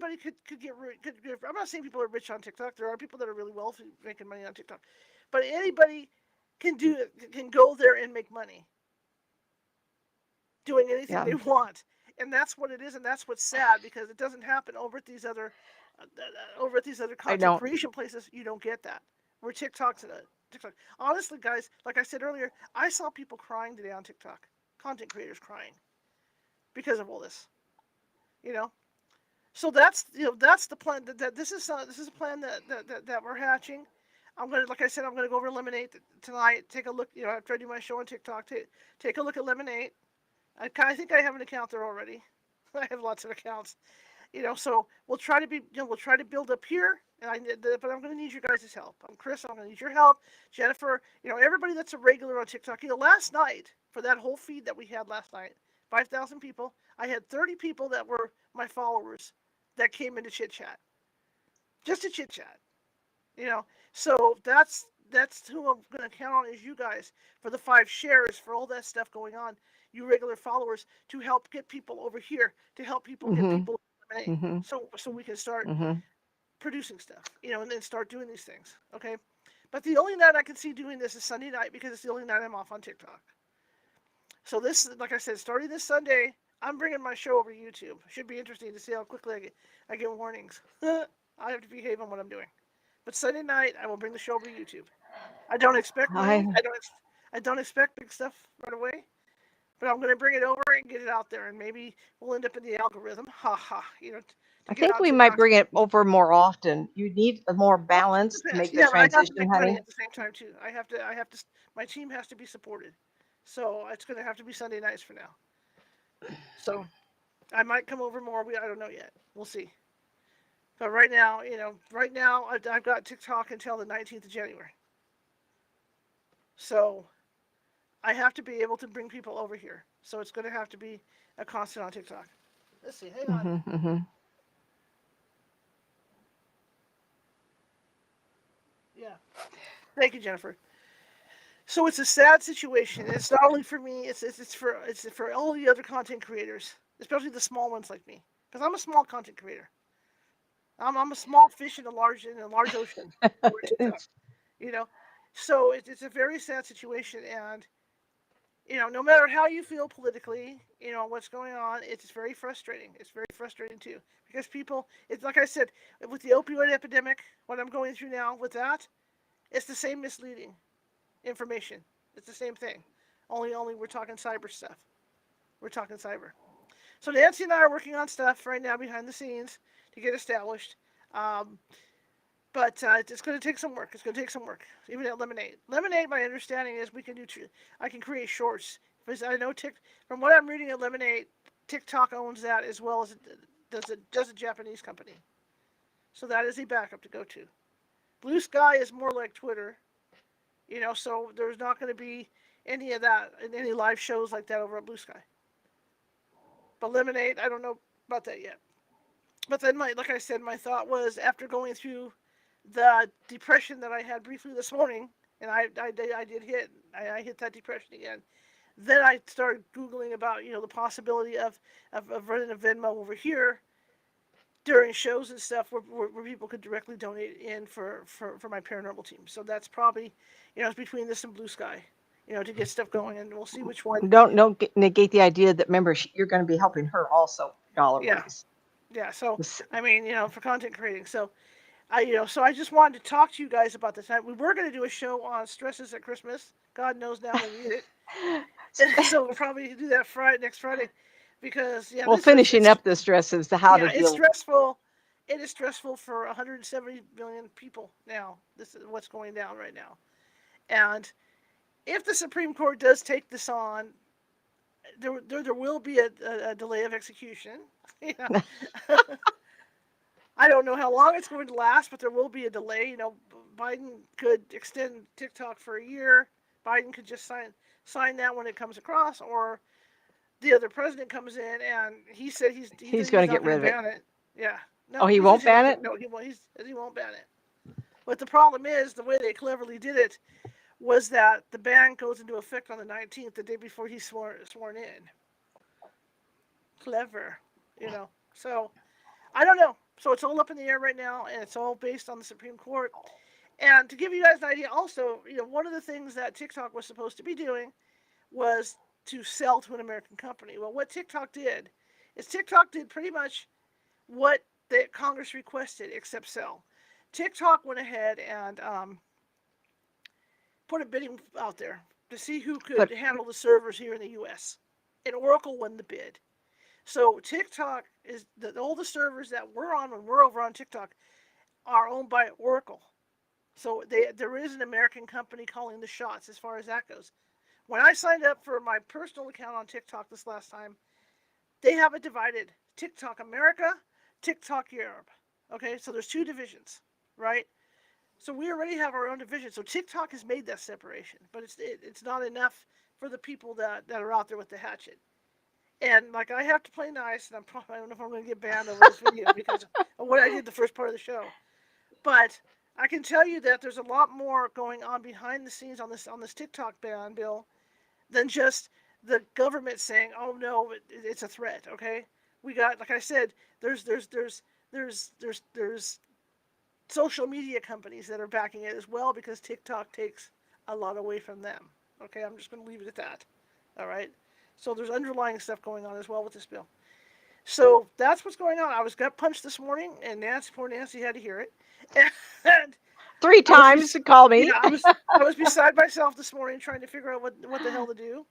I'm not saying people are rich on TikTok. There are people that are really wealthy making money on TikTok, but anybody can go there and make money doing anything Yeah. they want, and that's what it is, and that's what's sad because it doesn't happen over at these other I content don't. creation places. You don't get that. Where TikTok. Honestly, guys, like I said earlier, I saw people crying today on TikTok. Content creators crying because of all this. You know, so that's the plan. This is a plan that we're hatching. Like I said, I'm gonna go over Lemonade tonight. Take a look. After I do my show on TikTok, take a look at Lemonade. I think I have an account there already. I have lots of accounts. So we'll try to we'll try to build up here, but I'm going to need you guys' help. I'm Chris. I'm going to need your help, Jennifer. Everybody that's a regular on TikTok. Last night for that whole feed that we had last night, 5,000 people. I had 30 people that were my followers that came into chit chat, just to chit chat. You know, so that's who I'm going to count on is you guys for the 5 shares for all that stuff going on. You regular followers to help get people over here to help people get Mm-hmm. people eliminated. Mm-hmm. So we can start Mm-hmm. producing stuff, and then start doing these things. Okay, but the only night I can see doing this is Sunday night because it's the only night I'm off on TikTok. So this, like I said, starting this Sunday, I'm bringing my show over to YouTube. Should be interesting to see how quickly I get warnings. I have to behave on what I'm doing. But Sunday night, I will bring the show over to YouTube. I don't expect money. I I don't expect big stuff right away. But I'm going to bring it over and get it out there, and maybe we'll end up in the algorithm. Ha ha. To I get think on we might TikTok. bring it over more often. You need a more Well, balance it to depends. make the Yeah, but I have to transition, make money honey. at the same time too. I have to. My team has to be supported. So it's going to have to be Sunday nights for now. So I might come over more. I don't know yet. We'll see. But right now, I've got TikTok until the 19th of January. So I have to be able to bring people over here. So it's going to have to be a constant on TikTok. Let's see. Hang on. Mm-hmm. Yeah. Thank you, Jennifer. So it's a sad situation. It's not only for me. It's for all the other content creators, especially the small ones like me, because I'm a small content creator. I'm a small fish in a large ocean over TikTok. You know, so it's a very sad situation, and no matter how you feel politically, what's going on, it's very frustrating. It's very frustrating too because people. It's like I said with the opioid epidemic, what I'm going through now with that, it's the same misleading information. It's the same thing. Only we're talking cyber stuff. We're talking cyber. So Nancy and I are working on stuff right now behind the scenes to get established. Um, but it's going to take some work. It's going to take some work. Even at Lemonade. Lemonade, my understanding is we can do. I can create shorts because I know from what I'm reading at Lemonade, TikTok owns that as well as does a Japanese company. So that is a backup to go to. Blue Sky is more like Twitter. So there's not going to be any of that in any live shows like that over at Blue Sky. But Lemonade, I don't know about that yet. But then, like I said, my thought was after going through the depression that I had briefly this morning, and I hit that depression again. Then I started Googling about the possibility of running a Venmo over here during shows and stuff where people could directly donate in for my paranormal team. So that's probably it's between this and Blue Sky, to get stuff going, and we'll see which one. Don't negate the idea that remember you're going to be helping her also dollar Yeah, wise. yeah. So I mean, for content creating. So so I just wanted to talk to you guys about this. We were going to do a show on stresses at Christmas. God knows now we need it. So we'll probably do that next Friday, because Well, finishing up the stresses, how to it's deal. stressful. It is stressful for 170 million people now. This is what's going down right now. And if the Supreme Court does take this on, there will be a delay of execution. I don't know how long it's going to last, but there will be a delay. Biden could extend TikTok for a year. Biden could just sign that when it comes across, or the other president comes in and he said he's going to not get rid of ban it. Yeah. No, Oh, he won't ban it? No, he won't ban it. But the problem is the way they cleverly did it was that the ban goes into effect on the 19th, the day before he's sworn in. Clever, So I don't know. So it's all up in the air right now, and it's all based on the Supreme Court. And to give you guys an idea, also, one of the things that TikTok was supposed to be doing was to sell to an American company. Well, what TikTok did is TikTok did pretty much what the Congress requested, except sell. TikTok went ahead and put a bidding out there to see who could handle the servers here in the U.S. And Oracle won the bid. So TikTok is all the servers that we're on when we're over on TikTok are owned by Oracle. So there is an American company calling the shots as far as that goes. When I signed up for my personal account on TikTok this last time, they have it divided: TikTok America, TikTok Europe. Okay, so there's two divisions, right? So we already have our own division. So TikTok has made that separation, but it's not enough for the people that are out there with the hatchet. And like I have to play nice, and I don't know if I'm going to get banned over this video because of what I did the first part of the show. But I can tell you that there's a lot more going on behind the scenes on this TikTok ban bill than just the government saying, "Oh no, it's a threat." Okay, we got, like I said, there's social media companies that are backing it as well, because TikTok takes a lot away from them. Okay, I'm just going to leave it at that. All right. So there's underlying stuff going on as well with this bill. So that's what's going on. I was gut punched this morning, and poor Nancy had to hear it. And 3 times to call me. I was beside myself this morning trying to figure out what the hell to do.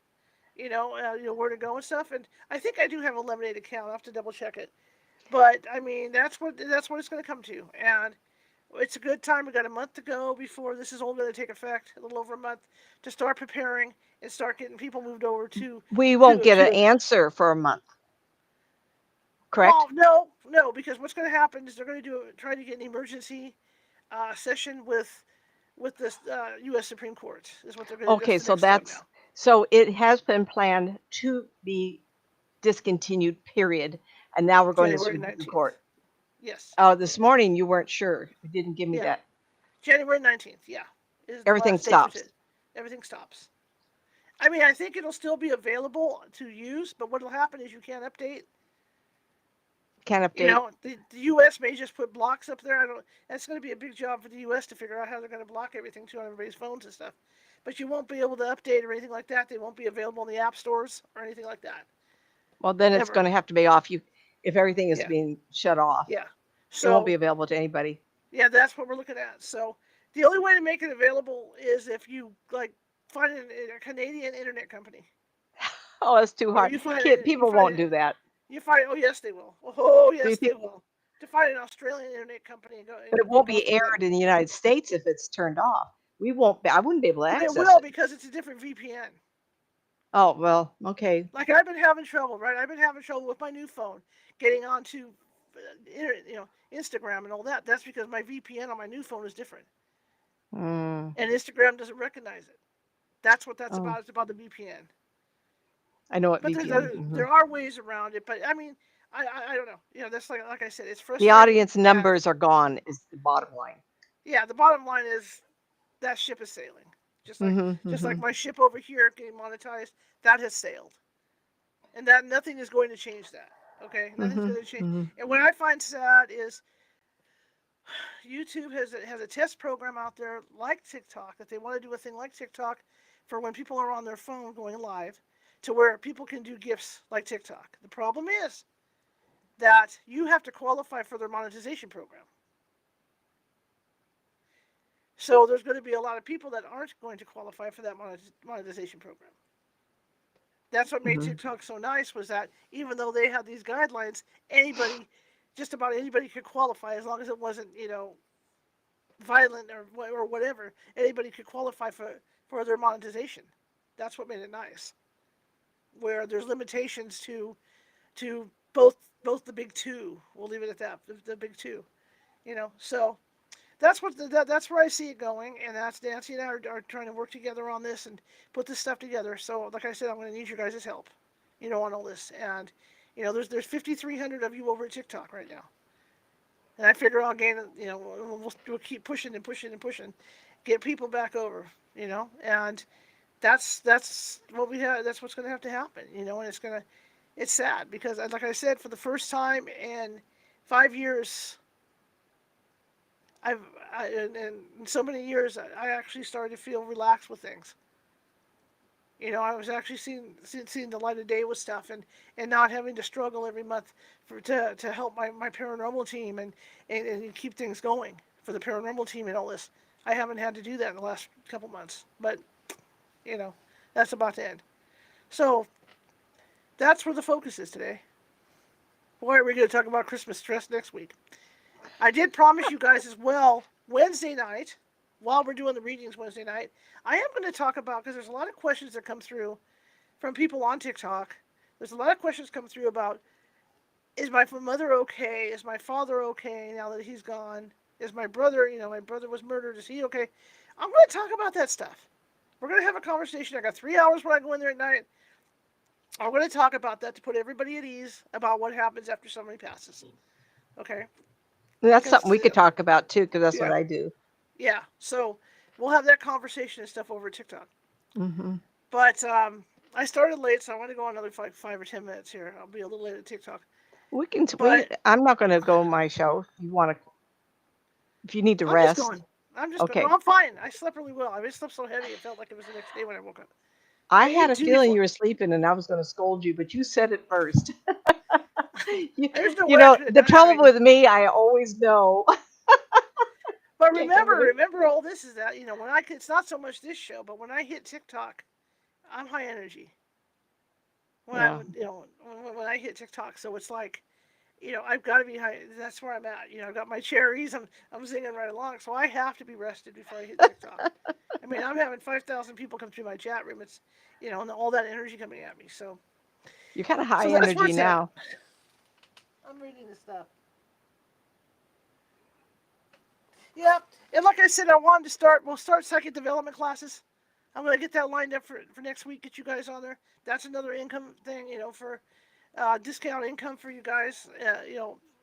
Where to go and stuff. And I think I do have a Lemonade account. I have to double check it. But I mean, that's what it's going to come to. And it's a good time. We got a month to go before this is all going to take effect. A little over a month to start preparing and start getting people moved over to. We won't get an answer for a month. correct? Well, no, because what's going to happen is they're going to try to get an emergency session with the U.S. Supreme Court. Is what they're going to do. That's Okay, the next step now. so it has been planned to be discontinued, period. And now we're going to January Supreme 19th. Court. Yes. Oh, this morning you weren't sure. You didn't give me Yeah. that. January 19th. Yeah. Is the Everything last date for stops. everything stops. I mean, I think it'll still be available to use, but what'll happen is you can't update. Can't You update. know, the U.S. may just put blocks up there. I don't. That's going to be a big job for the U.S. to figure out how they're going to block everything too on everybody's phones and stuff. But you won't be able to update or anything like that. They won't be available in the app stores or anything like that. Well, then it's Ever. going to have to be off. If everything is Yeah. being shut off, Yeah. it won't be So available to anybody. yeah, that's what we're looking at. So the only way to make it available is if you like find a Canadian internet company, Oh, it's too or hard. People won't do that. you find. Oh yes, they will. Oh Do you yes, they think? will. To find an Australian internet company and But it and won't go be through them. aired in the United States if it's turned off. We won't. I wouldn't be able to But it access will it. because it's a different VPN. Oh well, okay. Like I've been having trouble, right? I've been having trouble with my new phone getting onto, Instagram and all that. That's because my VPN on my new phone is different, Mm, and Instagram doesn't recognize it. That's what that's oh, about. It's about the VPN. I know what But VPN. there are ways around it. But I mean, I don't know. That's like I said, it's The frustrating. audience And numbers are gone. Is the bottom line. yeah, the bottom line is that ship is sailing. Just like Mm-hmm. just like Mm-hmm. my ship over here getting monetized, that has sailed, and that nothing is going to change that. Okay, nothing's Mm-hmm. going to change. Mm-hmm. And what I find sad is YouTube has a test program out there like TikTok that they want to do a thing like TikTok for when people are on their phone going live, to where people can do gifts like TikTok. The problem is that you have to qualify for their monetization program. So there's going to be a lot of people that aren't going to qualify for that monetization program. That's what made Mm-hmm. TikTok so nice, was that even though they had these guidelines, anybody, just about anybody, could qualify as long as it wasn't, violent or whatever. Anybody could qualify for their monetization. That's what made it nice. Where there's limitations to both the big two. We'll leave it at that. The big two. So that's where I see it going, and that's Nancy and I are trying to work together on this and put this stuff together. So, like I said, I'm going to need your guys' help, on all this. And there's 5,300 of you over at TikTok right now, and I figure I'll gain. We'll keep pushing and pushing and pushing, get people back over. And that's what we have. That's what's going to have to happen. And it's sad because, like I said, for the first time in 5 years. I've in so many years, I actually started to feel relaxed with things. I was actually seeing the light of day with stuff, and not having to struggle every month to help my paranormal team and keep things going for the paranormal team and all this. I haven't had to do that in the last couple months, but you know that's about to end. So that's where the focus is today. Boy, we're going to talk about Christmas stress next week. I did promise you guys as well Wednesday night, while we're doing the readings Wednesday night, I am going to talk about, because there's a lot of questions that come through from people on TikTok. There's a lot of questions come through about, is my mother okay? Is my father okay now that he's gone? Is my brother, my brother was murdered. Is he okay? I'm going to talk about that stuff. We're going to have a conversation. I got 3 hours when I go in there at night. I'm going to talk about that to put everybody at ease about what happens after somebody passes. Okay? And that's Because, something we could talk about too, because that's what yeah. I do. Yeah, so we'll have that conversation and stuff over TikTok. Mm-hmm. But I started late, so I want to go another 5 or 10 minutes here. I'll be a little late at TikTok. We can. But I'm not going to go on my show. If you need to I'm just rest. going. Okay. No, I'm fine. I slept really well. I slept so heavy it felt like it was the next day when I woke up. I I had ate a two feeling before. you were sleeping, and I was going to scold you, but you said it first. There's no way I could have The done trouble that. with me, I always know. But Can't get rid of it. remember all this is that when it's not so much this show, but when I hit TikTok, I'm high energy. When Yeah. when I hit TikTok, so it's like. I've got to be high. That's where I'm at. I've got my cherries. I'm singing right along, so I have to be rested before I hit TikTok. I mean, I'm having 5,000 people come through my chat room. It's and all that energy coming at me. So You're kind of high that's where energy it's at. now. I'm reading this stuff. Yeah, and like I said, we'll start psychic development classes. I'm going to get that lined up for next week, get you guys on there. That's another income thing, for discount income for you guys,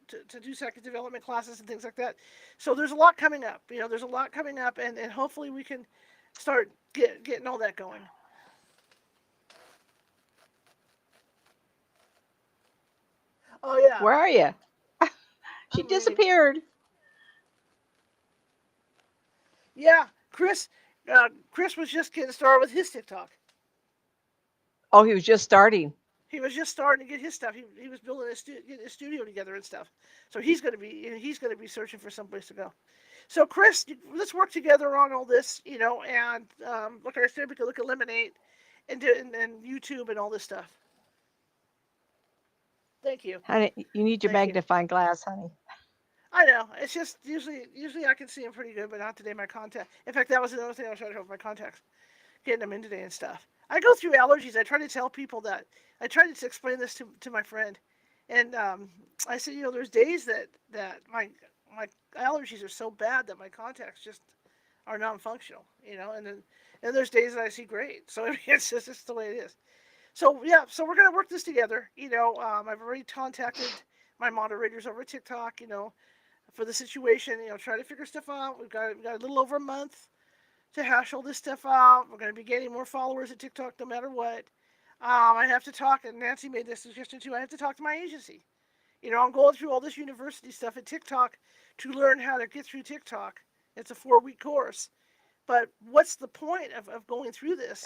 to do psychic development classes and things like that. So there's a lot coming up. There's a lot coming up, and hopefully we can start getting all that going. Oh, yeah. Where are you? She I'm reading. disappeared. Yeah, Chris was just getting started with his TikTok. Oh, he was just starting. He was just starting to get his stuff. He was building getting his studio together and stuff. So he's going to be searching for someplace to go. So Chris, let's work together on all this, and like I said, we can look at Lemonade and YouTube and all this stuff. Thank you. Honey, you need your magnifying glass, honey. I know. It's just usually I can see them pretty good, but not today. My contact. In fact, that was another thing I was trying to help with my contacts, getting them in today and stuff. I go through allergies. I try to tell people that. I tried to explain this to my friend, and I said, there's days that my allergies are so bad that my contacts just are non-functional, and there's days that I see great. So it's just the way it is. So yeah, so we're gonna work this together. I've already contacted my moderators over TikTok, for the situation. Try to figure stuff out. We've got a little over a month to hash all this stuff out. We're gonna be getting more followers at TikTok no matter what. I have to talk, and Nancy made this suggestion too. I have to talk to my agency. I'm going through all this university stuff at TikTok to learn how to get through TikTok. It's a 4-week course. But what's the point of going through this?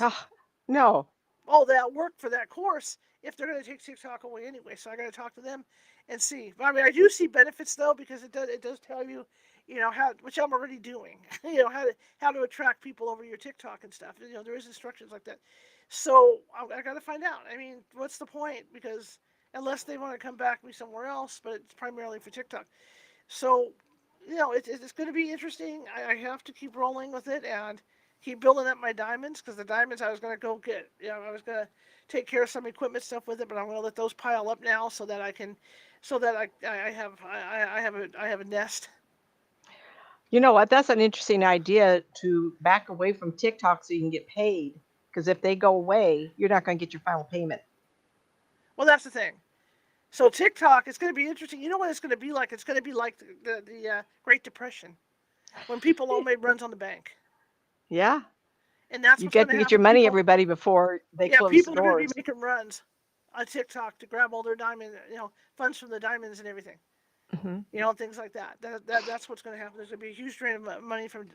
No. All that work for that course if they're going to take TikTok away anyway. So I got to talk to them and see. But, I do see benefits though, because it does tell you, how, which I'm already doing, how to attract people over your TikTok and stuff. There is instructions like that. So I got to find out. What's the point? Because unless they want to come back me somewhere else, but it's primarily for TikTok. So, it's going to be interesting. I have to keep rolling with it and keep building up my diamonds, because the diamonds I was going to go get. I was going to take care of some equipment stuff with it, but I'm going to let those pile up now so that I have a nest. You know what? That's an interesting idea, to back away from TikTok so you can get paid. Because if they go away, you're not going to get your final payment. Well, that's the thing. So TikTok, it's going to be interesting. You know what it's going to be like? It's going to be like the Great Depression, when people all made runs on the bank. Yeah. And that's you what's get to get your money, everybody, before they close the doors. Yeah, people are going to be making runs on TikTok to grab all their diamond, funds from the diamonds and everything. Mm-hmm. Things like that. That's what's going to happen. There's going to be a huge drain of money from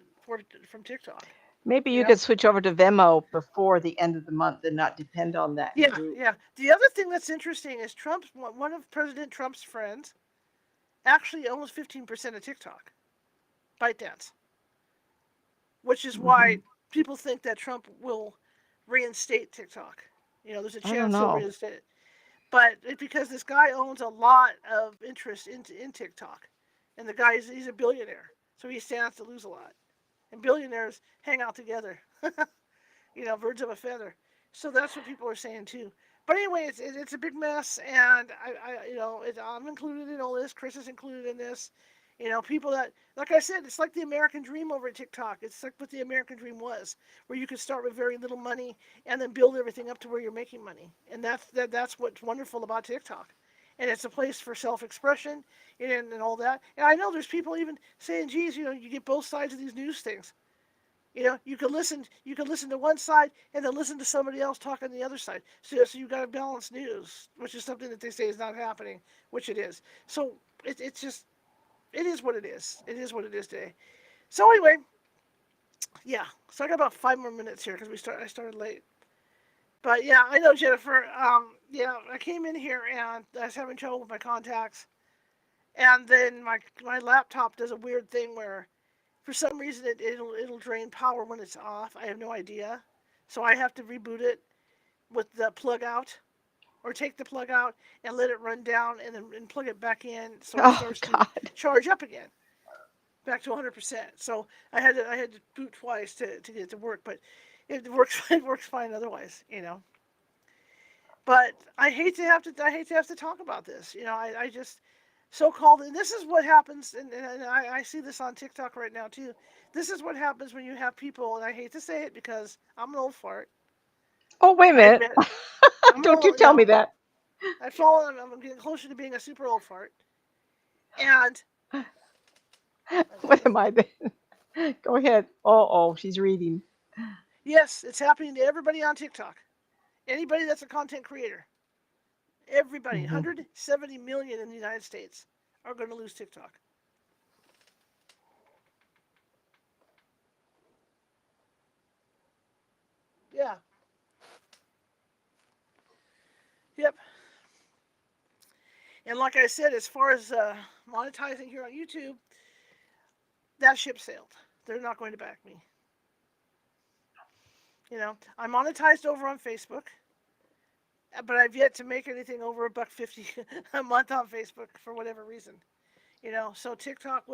TikTok. Maybe you could switch over to Venmo before the end of the month and not depend on that. Yeah, yeah. The other thing that's interesting is one of President Trump's friends actually owns 15% of TikTok, ByteDance, which is why people think that Trump will reinstate TikTok. There's a chance he'll reinstate it. But it's because this guy owns a lot of interest in TikTok, and the guy he's a billionaire, so he stands to lose a lot. And billionaires hang out together, birds of a feather. So that's what people are saying too. But anyway, it's a big mess, and I'm included in all this. Chris is included in this. People that, like I said, it's like the American dream over at TikTok. It's like what the American dream was, where you could start with very little money and then build everything up to where you're making money. And that's what's wonderful about TikTok. And it's a place for self-expression and all that. And I know there's people even saying, geez, you get both sides of these news things. You can listen to one side and then listen to somebody else talk on the other side. So you got to balance news, which is something that they say is not happening, which it is. So it's just, it is what it is. It is what it is today. So anyway, yeah. So I got about 5 more minutes here because I started late. But yeah, I know, Jennifer. Yeah, I came in here and I was having trouble with my contacts, and then my laptop does a weird thing where, for some reason, it'll drain power when it's off. I have no idea, so I have to reboot it with the plug out, or take the plug out and let it run down, and then plug it back in so it starts to charge up again, back to 100%. So I had to boot twice to get it to work, but it works fine otherwise, But I hate to have to talk about this. so-called, and this is what happens, and I see this on TikTok right now too. This is what happens when you have people, and I hate to say it because I'm an old fart. Oh, wait a I minute. admit, I'm an Don't you old, tell me that. I'm getting closer to being a super old fart. And What am I then? Go ahead. Oh, she's reading. yes, it's happening to everybody on TikTok. Anybody that's a content creator, everybody, Hmm. 170 million in the United States are going to lose TikTok. Yeah, yep. And like I said, as far as monetizing here on YouTube, that ship sailed. They're not going to back me. I monetized over on Facebook, but I've yet to make anything over $1.50 a month on Facebook for whatever reason. So TikTok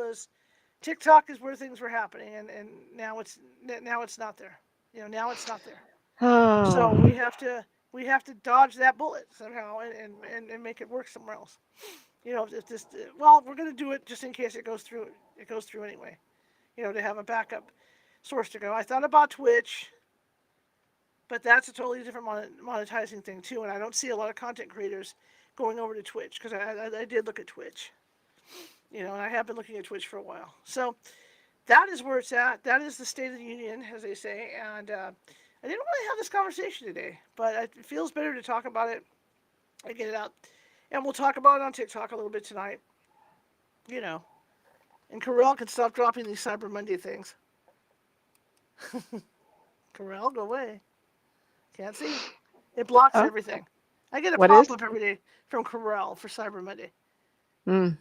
is where things were happening, and now it's not there. Now it's not there. So Oh. we have to dodge that bullet somehow and make it work somewhere else. If this well, we're going to do it just in case it goes through. It goes through anyway. To have a backup source to go. I thought about Twitch, but that's a totally different monetizing thing too. And I don't see a lot of content creators going over to Twitch because I did look at Twitch. And I have been looking at Twitch for a while. So that is where it's at. That is the state of the union, as they say. And I didn't really have this conversation today, but it feels better to talk about it and get it out. And we'll talk about it on TikTok a little bit tonight. You know, and Carell can stop dropping these Cyber Monday things. Carell, go away. Can't see. It blocks Oh, everything. I get a what is? pop up every day from Carell for Cyber Monday. Mm.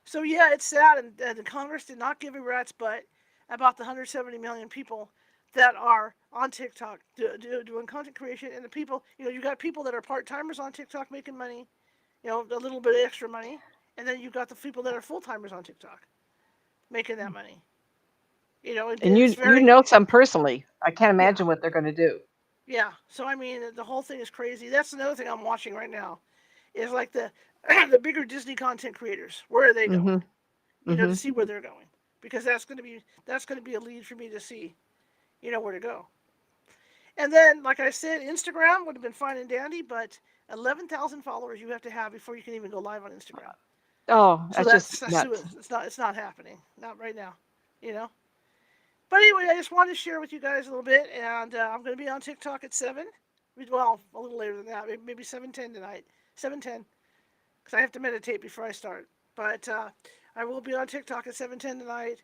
So yeah, it's sad, and the Congress did not give a rat's butt about the 170 million people that are on TikTok doing content creation, and the people, you got people that are part timers on TikTok making money, a little bit of extra money, and then you've got the people that are full timers on TikTok making that money. And It's you very, know some personally. I can't yeah, imagine what they're going to do. yeah. So I mean, the whole thing is crazy. That's another thing I'm watching right now. Is like the the bigger Disney content creators. Where are they going? Mm-hmm. To Mm-hmm. see where they're going, because that's going to be a lead for me to see, where to go. And then, like I said, Instagram would have been fine and dandy, but 11,000 followers you have to have before you can even go live on Instagram. Oh, So that's just that's nuts. it's not happening, not right now, you know. But anyway, I just wanted to share with you guys a little bit, and I'm going to be on TikTok at 7. Well, a little later than that, maybe 7:10 tonight, 7:10, because I have to meditate before I start. But I will be on TikTok at 7:10 tonight,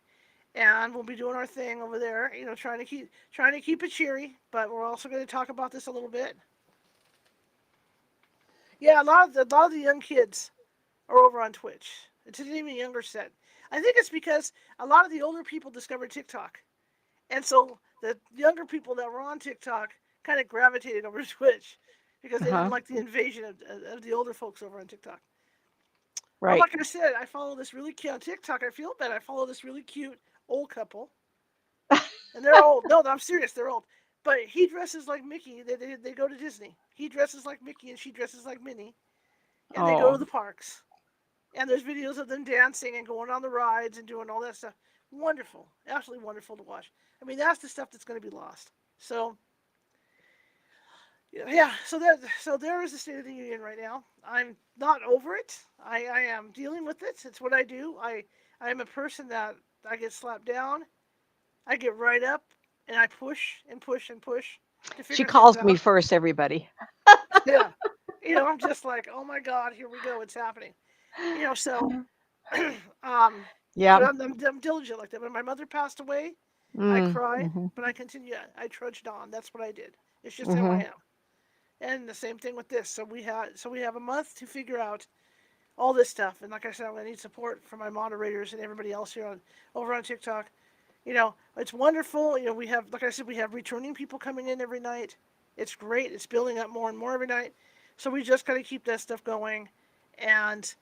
and we'll be doing our thing over there. Trying to keep it cheery, but we're also going to talk about this a little bit. Yeah, a lot of the young kids are over on Twitch. It's an even younger set. I think it's because a lot of the older people discovered TikTok, and so the younger people that were on TikTok kind of gravitated over to Twitch because they didn't Uh-huh. like the invasion of the older folks over on TikTok. But Right. like I said, I follow this really cute on TikTok. I feel bad. I follow this really cute old couple, and they're old. No, I'm serious. They're old. But he dresses like Mickey. They go to Disney. He dresses like Mickey, and she dresses like Minnie, and they go to Oh, the parks. And there's videos of them dancing and going on the rides and doing all that stuff. Wonderful, absolutely wonderful to watch. I mean, that's the stuff that's going to be lost. So yeah, so there is the state of the union right now. I'm not over it. I am dealing with it. It's what I do. I am a person that I get slapped down. I get right up and I push and push and push to she figure things calls me out. first, everybody. Yeah, I'm just like, oh my God, here we go. It's happening. So um, but Yeah. I'm diligent like that. When my mother passed away, I Mm. cried, Mm-hmm. but I continued. I trudged on. That's what I did. It's just how I Mm-hmm. am. And the same thing with this. So we have a month to figure out all this stuff. And like I said, I'm gonna need support from my moderators and everybody else here over on TikTok. It's wonderful. We have, like I said, we have returning people coming in every night. It's great. It's building up more and more every night. So we just gotta keep that stuff going, and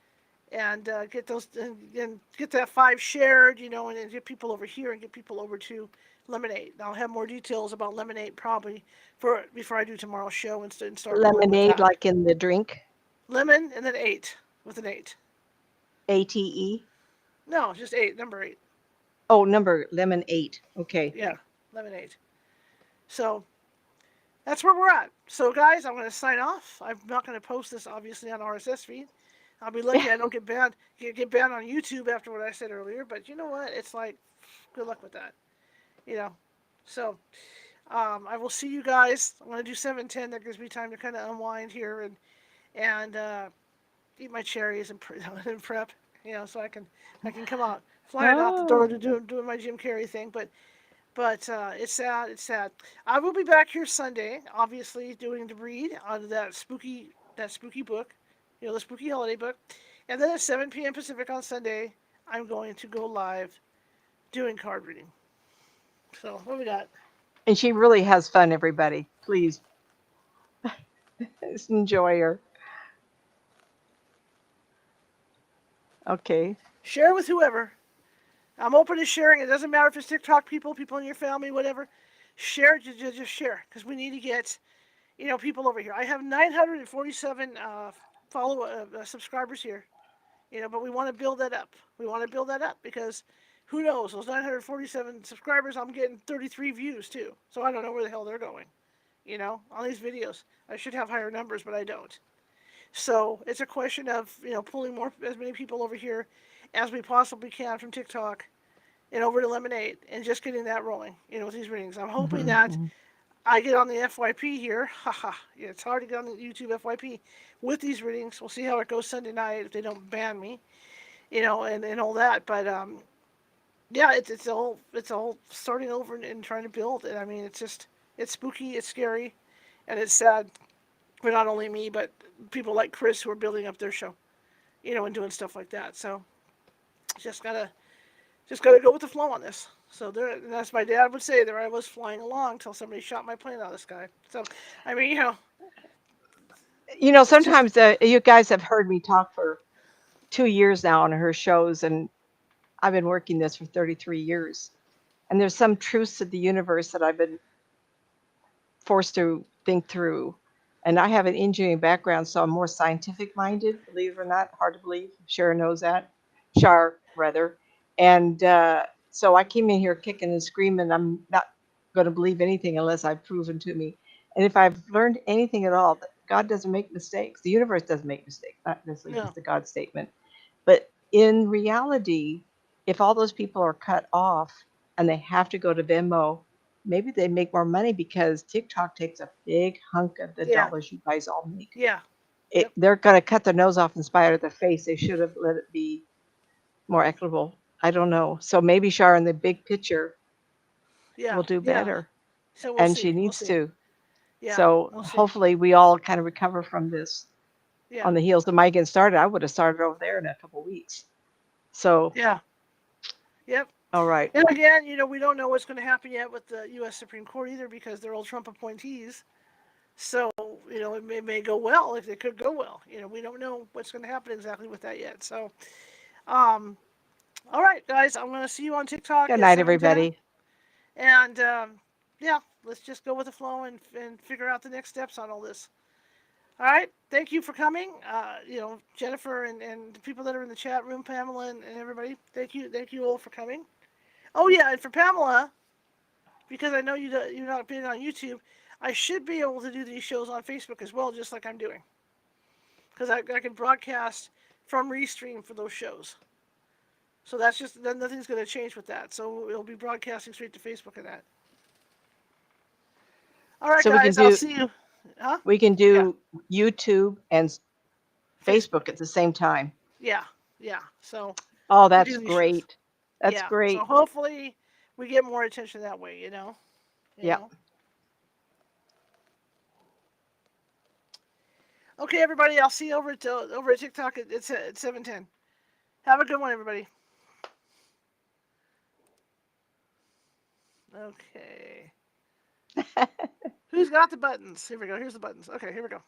get those and get that 5 shared, and get people over here and get people over to Lemonade. I'll have more details about Lemonade probably before I do tomorrow's show and start promoting with Lemonade, that. like in the drink. Lemon and then 8 with an 8. ATE. No, just 8, number 8. Oh, number lemon 8. Okay. Yeah, lemon 8. So that's where we're at. So guys, I'm going to sign off. I'm not going to post this obviously on RSS feed. I'll be lucky I don't get banned on YouTube after what I said earlier. But you know what? It's like, good luck with that. You know. So I will see you guys. I'm going to do 7:10. That gives me time to kind of unwind here and eat my cherries and prep. You know, so I can come out flying out the door to doing my Jim Carrey thing. But it's sad. It's sad. I will be back here Sunday, obviously doing the read out of that spooky book, you know, the spooky holiday book, and then at 7 p.m. Pacific on Sunday, I'm going to go live doing card reading. So what we got? And she really has fun, everybody. Please just enjoy her. Okay. Share with whoever. I'm open to sharing. It doesn't matter if it's TikTok people in your family, whatever. Share, just share, because we need to get, you know, people over here. I have 947 subscribers here, you know, but we want to build that up. We want to build that up because who knows? Those 947 subscribers, I'm getting 33 views too. So I don't know where the hell they're going, you know, on these videos. I should have higher numbers, but I don't. So it's a question of, you know, pulling as many people over here as we possibly can from TikTok and over to Lemonade and just getting that rolling, you know, with these readings. I'm hoping that I get on the FYP here. Haha. Yeah, it's hard to get on the YouTube FYP with these readings. We'll see how it goes Sunday night if they don't ban me, you know, and all that. But yeah, it's a whole starting over and trying to build. And I mean, it's spooky, it's scary, and it's sad for not only me but people like Chris who are building up their show, you know, and doing stuff like that. So just gotta go with the flow on this. So there, and as my dad would say, there I was flying along till somebody shot my plane out of the sky. So I mean, you know, sometimes you guys have heard me talk for 2 years now on her shows, and I've been working this for 33 years. And there's some truths of the universe that I've been forced to think through. And I have an engineering background, so I'm more scientific minded, believe it or not. Hard to believe. Shar knows that. Shar, rather. And so I came in here kicking and screaming. I'm not going to believe anything unless I've proven to me. And if I've learned anything at all, that God doesn't make mistakes. The universe doesn't make mistakes, not necessarily just the God statement. But in reality, if all those people are cut off and they have to go to Venmo, maybe they make more money because TikTok takes a big hunk of the dollars you guys all make. Yeah. They're going to cut their nose off in spite of their face. They should have let it be more equitable. I don't know. So maybe Shar in the big picture will do better. So and she needs to. Yeah, so hopefully we all kind of recover from this on the heels of my getting started. I would have started over there in a couple of weeks. So yeah. Yep. All right. And again, you know, we don't know what's going to happen yet with the U.S. Supreme Court either because they're all Trump appointees. So, you know, it may go well. If it could go well. You know, we don't know what's going to happen exactly with that yet. So, all right, guys, I'm going to see you on TikTok. Good night, everybody. And, yeah, let's just go with the flow and figure out the next steps on all this. All right, thank you for coming. You know, Jennifer and the people that are in the chat room, Pamela and everybody, thank you all for coming. Oh yeah, and for Pamela, because I know you're not being on YouTube, I should be able to do these shows on Facebook as well, just like I'm doing. Because I can broadcast from Restream for those shows. So that's just, then nothing's going to change with that. So it'll be broadcasting straight to Facebook and that. All right, so guys, I'll see you. Huh? We can do YouTube and Facebook at the same time. Yeah. So. Oh, that's great. That's great. So hopefully we get more attention that way, you know? Yeah. Okay, everybody. I'll see you over at TikTok at 7:10. Have a good one, everybody. Okay. Who's got the buttons? Here we go. Here's the buttons. Okay, here we go.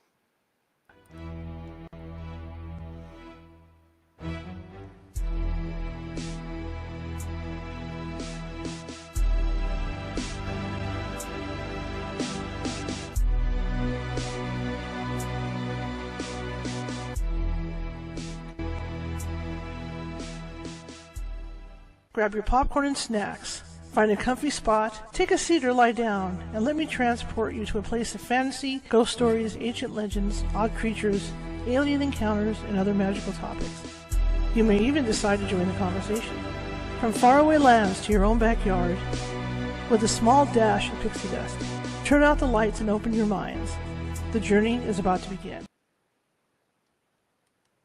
grab your popcorn and snacks, find a comfy spot, take a seat or lie down, and let me transport you to a place of fantasy, ghost stories, ancient legends, odd creatures, alien encounters, and other magical topics. You may even decide to join the conversation. From faraway lands to your own backyard, with a small dash of pixie dust. Turn out the lights and open your minds. The journey is about to begin.